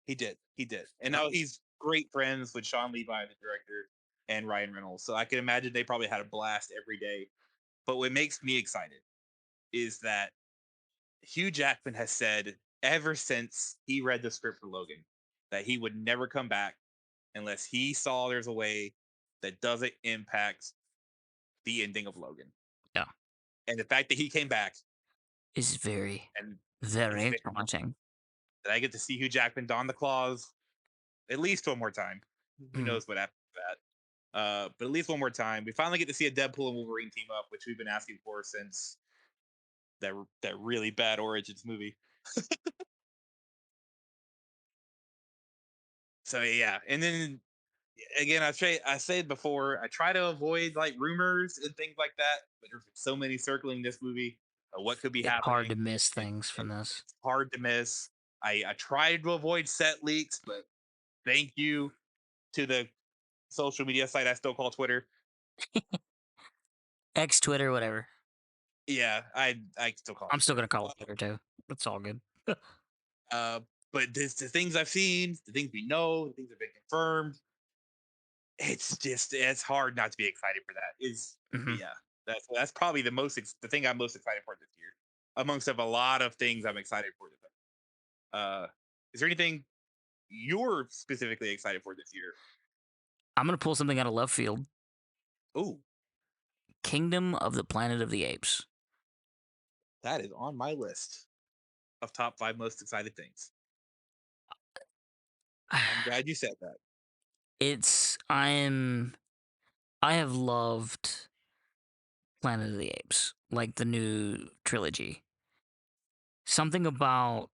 He did. He did. And now he's great friends with Sean Levi, the director, and Ryan Reynolds. So I can imagine they probably had a blast every day. But what makes me excited is that Hugh Jackman has said ever since he read the script for Logan that he would never come back unless he saw there's a way that doesn't impact the ending of Logan. Yeah, And the fact that he came back is very and very is very exciting. that I get to see Hugh Jackman don the claws at least one more time. Who Mm. knows what happens to that? But at least one more time. We finally get to see a Deadpool and Wolverine team up, which we've been asking for since that really bad Origins movie. So yeah, and then again, I said before, I try to avoid like rumors and things like that, but there's so many circling this movie. What could be It's hard happening? to miss things from this. It's hard to miss. I tried to avoid set leaks, but thank you to the social media site I still call Twitter. X Twitter, whatever. Yeah, I still call I'm it still Twitter. gonna call it Twitter too. It's all good. Uh, but the things I've seen, the things we know, the things that have been confirmed, it's hard not to be excited for that. Is Hmm. yeah, that's probably the thing I'm most excited for this year, amongst of a lot of things I'm excited for this. Uh, is there anything you're specifically excited for this year? I'm gonna pull something out of left field. Oh, Kingdom of the Planet of the Apes. that is on my list of top 5 most excited things. I'm glad you said that. It's I have loved Planet of the Apes, like the new trilogy. Something about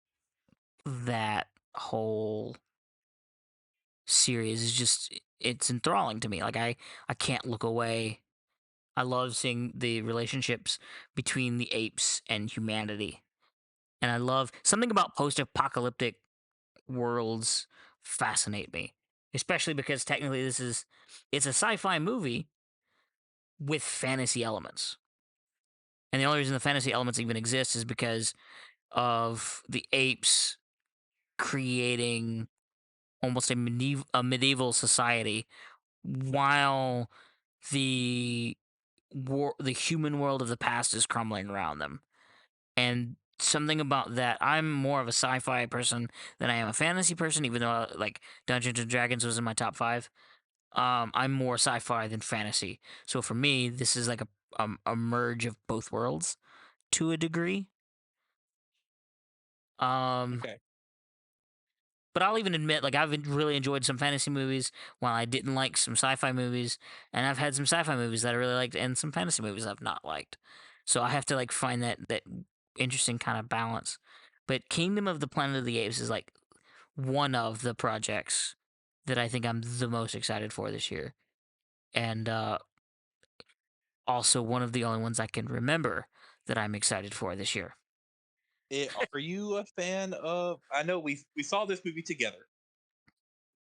that whole series is just it's enthralling to me. Like I can't look away. I love seeing the relationships between the apes and humanity. And I love something about post-apocalyptic worlds fascinate me, especially because technically it's a sci-fi movie with fantasy elements. And the only reason the fantasy elements even exist is because of the apes creating almost a medieval society while the human world of the past is crumbling around them. And something about that, I'm more of a sci-fi person than I am a fantasy person, even though like Dungeons and Dragons was in my top 5. I'm more sci-fi than fantasy. So for me, this is like a merge of both worlds to a degree. Um, Okay. but I'll even admit, like really enjoyed some fantasy movies, while I didn't like some sci-fi movies, and I've had some sci-fi movies that I really liked, and some fantasy movies I've not liked. So I have to like find that interesting kind of balance. But Kingdom of the Planet of the Apes is like one of the projects that I think I'm the most excited for this year, and also one of the only ones I can remember that I'm excited for this year. Are you a fan of? I know we saw this movie together,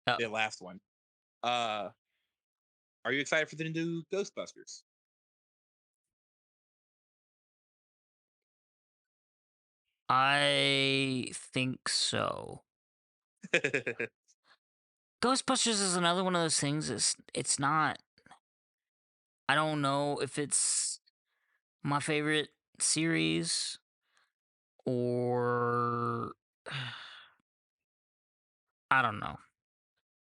Uh, the last one. Uh, are you excited for the new Ghostbusters? I think so. Ghostbusters is another one of those things. It's not. I don't know if it's my favorite series or I don't know.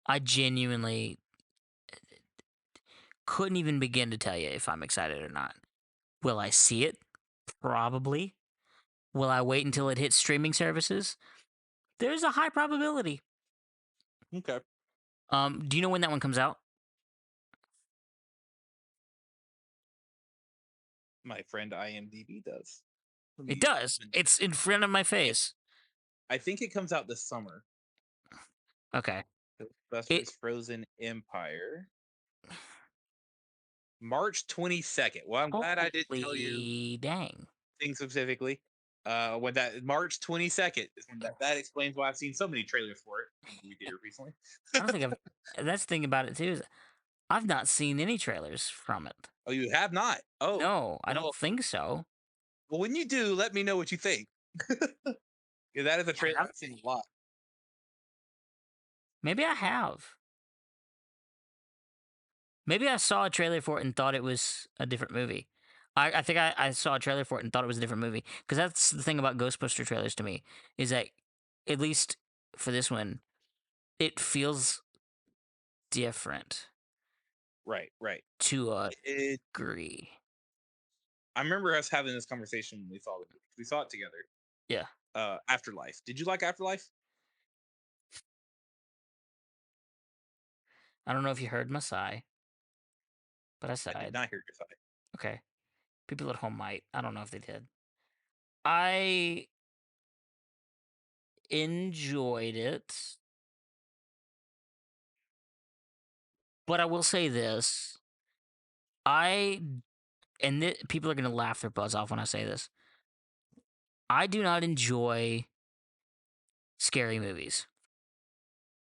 I genuinely couldn't even begin to tell you if I'm excited or not. Will I see it? Probably. Will I wait until it hits streaming services? There's a high probability. Okay, Do you know when that one comes out? my friend IMDb does. Let It me. does. It's in front of my face. I think it comes out this summer. Okay. It Ghostbusters Frozen Empire. March 22nd. Well, I'm glad I didn't tell you holy dang! things specifically. When that March 22nd is when that explains why I've seen so many trailers for it in the movie theater recently. I don't think I've. That's the thing about it too is I've not seen any trailers from it. Oh, you have not? Oh, No, I don't well, think so. well, when you do, let me know what you think. 'Cause that is a Yeah, trailer I've seen a lot. maybe I have. Maybe I saw a trailer for it and thought it was a different movie. I think I saw a trailer for it and thought it was a different movie. Because that's the thing about Ghostbuster trailers to me is that, at least for this one, it feels different Right, right. to a It, degree. I remember us having this conversation when we saw the movie. We saw it together. Yeah. Afterlife. Did you like Afterlife? I don't know if you heard my sigh, but I I did sighed. not hear your side. Okay. People at home might. I don't know if they did. I enjoyed it, but I will say this. I people are gonna laugh their butts off when I say this. I do not enjoy scary movies.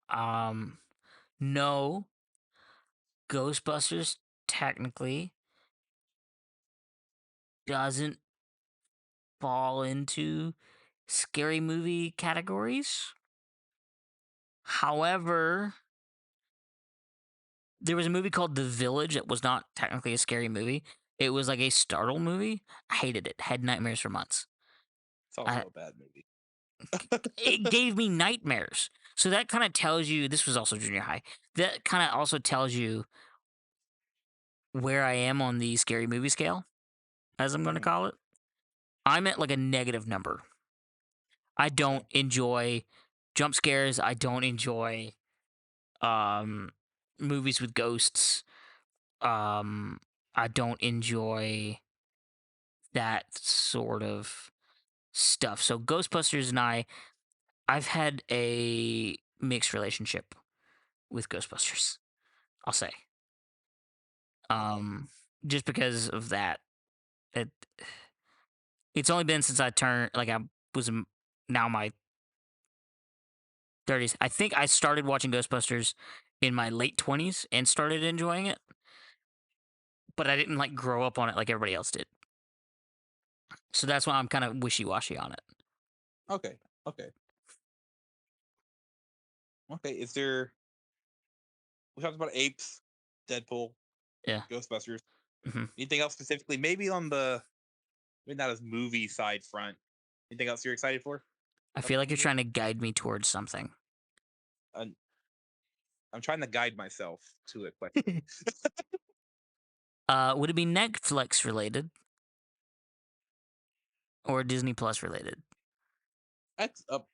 Um, no, Ghostbusters technically doesn't fall into scary movie categories. However, there was a movie called The Village that was not technically a scary movie. It was like a startle movie. I hated it. Had nightmares for months. It's I, also a bad movie. it gave me nightmares. So that kind of tells you this was also junior high. That kind of also tells you where I am on the scary movie scale, as I'm going to Mhm. call it. I'm at like a negative number. I Okay. don't enjoy jump scares. I don't enjoy um movies with ghosts. Um I don't enjoy that sort of stuff. So Ghostbusters and I've had a mixed relationship with Ghostbusters, I'll say. Okay. Um just because of that. It it's only been since I turned like I was now my 30s. I think I started watching Ghostbusters in my late 20s and started enjoying it, but I didn't like grow up on it like everybody else did. So that's why I'm kind of wishy-washy on it. Okay. Okay. Okay. Is there? We talked about apes, Deadpool, Yeah. Ghostbusters. hmm Anything else specifically? Maybe on the maybe not as movie side front. Anything else you're excited for? I feel like Upcoming you're year? trying to guide me towards something. Uh, I'm trying to guide myself to a question. Would it be Netflix related or Disney Plus related? That's up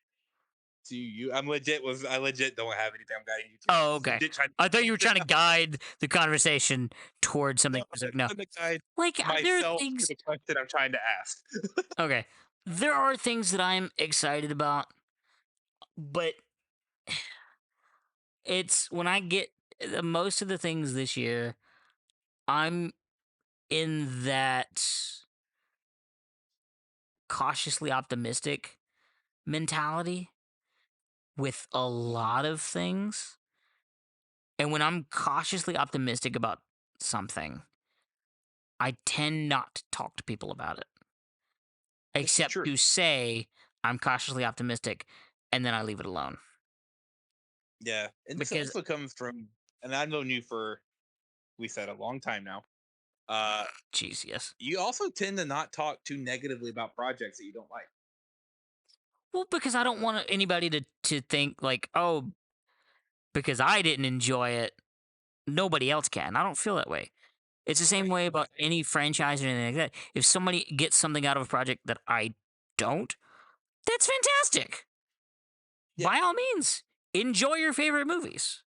to you. I legit don't have anything I'm guiding you towards. Oh, I was okay. legit trying I thought you were to trying to guide the conversation towards something I'm specific. No, trying to guide like there are myself to things. the question I'm trying to ask. Okay, there are things that I'm excited about, but it's when I get most of the things this year. I'm in that cautiously optimistic mentality with a lot of things. And when I'm cautiously optimistic about something, I tend not to talk to people about it, This is except true. to say I'm cautiously optimistic and then I leave it alone. Yeah, and this Because, also comes from, and I've known you for we said a long time now. Uh, geez, yes. you also tend to not talk too negatively about projects that you don't like. Well, because I don't want anybody to think like, oh, because I didn't enjoy it, nobody else can. I don't feel that way. It's the same Right. way Right. about any franchise or anything like that. If somebody gets something out of a project that I don't, that's fantastic. Yeah, By all means, enjoy your favorite movies.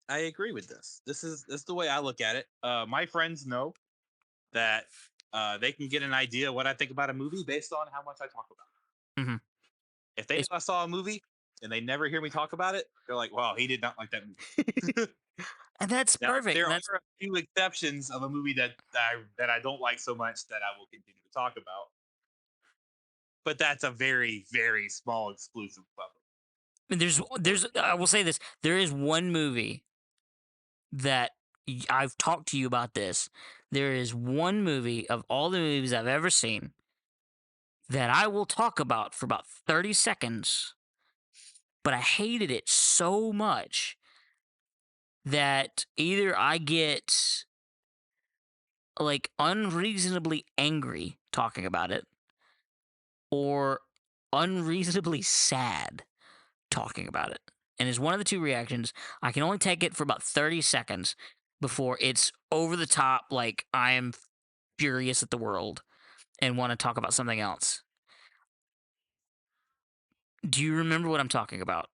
I agree with this. This is the way I look at it. My friends know that they can get an idea what I think about a movie based on how much I talk about. hmm If they know It's I saw a movie, and they never hear me talk about it, they're like, "Wow, he did not like that movie." And that's Now, perfect. there And that's are a few exceptions of a movie that I don't like so much that I will continue to talk about, but that's a very, very small exclusive club, and there's unfortunately. I will say this. There is one movie that I've talked to you about this. There is one movie of all the movies I've ever seen that I will talk about for about 30 seconds, but I hated it so much that either I get like unreasonably angry talking about it or unreasonably sad talking about it. And it's one of the two reactions. I can only take it for about 30 seconds before it's over the top, like I am furious at the world and want to talk about something else. Do you remember what I'm talking about?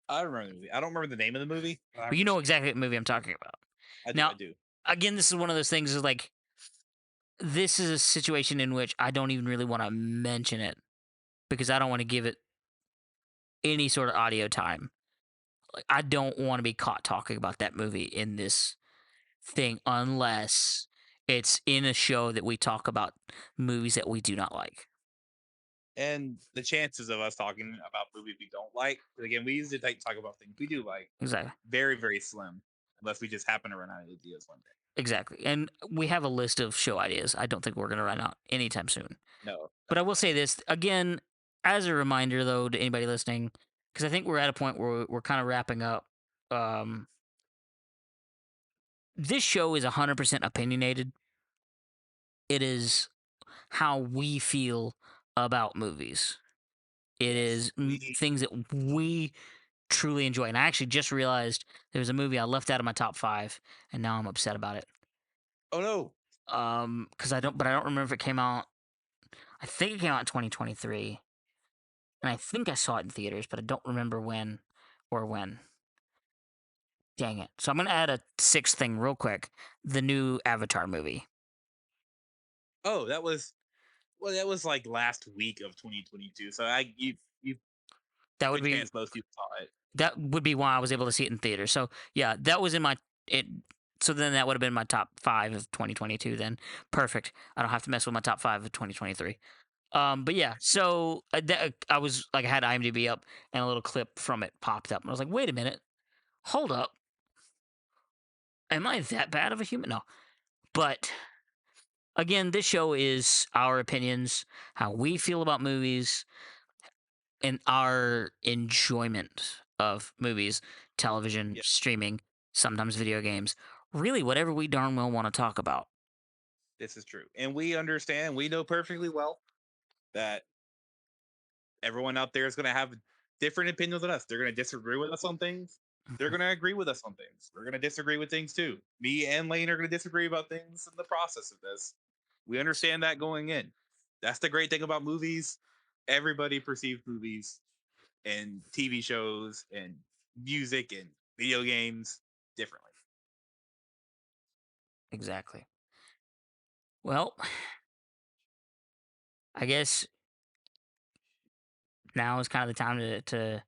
I remember the movie. I don't remember the name of the movie, but I Well, you remember know seeing it. exactly what movie I'm talking about. I do. Now, I do. again, this is one of those things is like, this is a situation in which I don't even really want to mention it because I don't want to give it any sort of audio time. Like, I don't want to be caught talking about that movie in this thing unless it's in a show that we talk about movies that we do not like. And the chances of us talking about movies we don't like, 'cause again, we usually like to talk about things we do like, Exactly. very, very slim, unless we just happen to run out of ideas one day. Exactly. And we have a list of show ideas. I don't think we're going to run out anytime soon. No, But I no will way. say this again, as a reminder, though, to anybody listening, because I think we're at a point where we're kind of wrapping up. Um, this show is 100% opinionated. It is how we feel about movies. It Yes, is we. things that we truly enjoy. And I actually just realized there was a movie I left out of my top five, and now I'm upset about it. Oh no, Because I don't remember if it came out. I think it came out in 2023, and I think I saw it in theaters, but I don't remember when or when. Dang it! So I'm gonna add a sixth thing real quick: the new Avatar movie. oh that was well, that was like last week of 2022. So you That would good be chance most people saw it. why I was able to see it in theaters. So yeah, that was in my it. So then that would have been my top five of 2022. Then perfect. I don't have to mess with my top five of 2023. But yeah, so I was like, I had IMDb up, and a little clip from it popped up, and I was like, wait a minute, hold up, am I that bad of a human? No, but again, this show is our opinions, how we feel about movies, and our enjoyment of movies, television, Yeah, streaming, sometimes video games, really whatever we darn well want to talk about. this is true, and we understand. We know perfectly well that everyone out there is going to have different opinions than us. They're going to disagree with us on things. They're Mhm. going to agree with us on things. We're going to disagree with things too. Me and Lane are going to disagree about things in the process of this. We understand that going in. That's the great thing about movies. Everybody perceives movies and TV shows and music and video games differently. Exactly. Well, I guess now is kind of the time to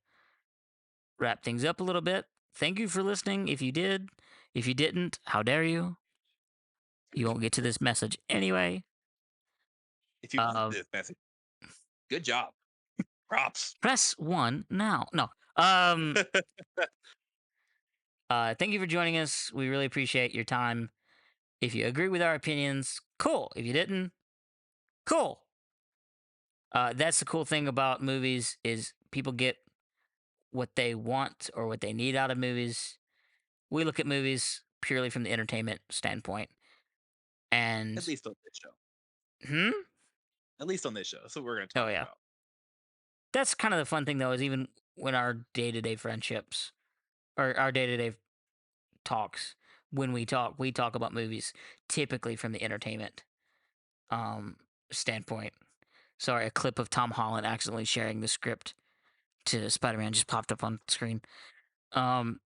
wrap things up a little bit. Thank you for listening. If you did, if you didn't, how dare you? You won't get to this message anyway. If you want Uh, this message, good job. Props. press one now. No. Thank you for joining us. We really appreciate your time. If you agree with our opinions, cool. If you didn't, cool. That's the cool thing about movies is people get what they want or what they need out of movies. We look at movies purely from the entertainment standpoint. At And least on this show. hmm? At least on this show. That's what we're going to Oh talk yeah. about. That's kind of the fun thing though, is even when our day-to-day friendships or our day-to-day talks, when we talk about movies typically from the entertainment um standpoint. Sorry, a clip of Tom Holland accidentally sharing the script to Spider-Man just popped up on screen. Um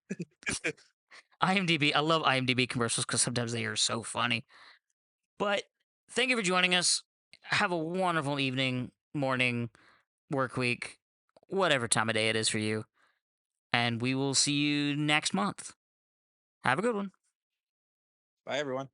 IMDb, I love IMDb commercials because sometimes they are so funny. But thank you for joining us. Have a wonderful evening, morning, work week, whatever time of day it is for you. And we will see you next month. Have a good one. Bye, everyone.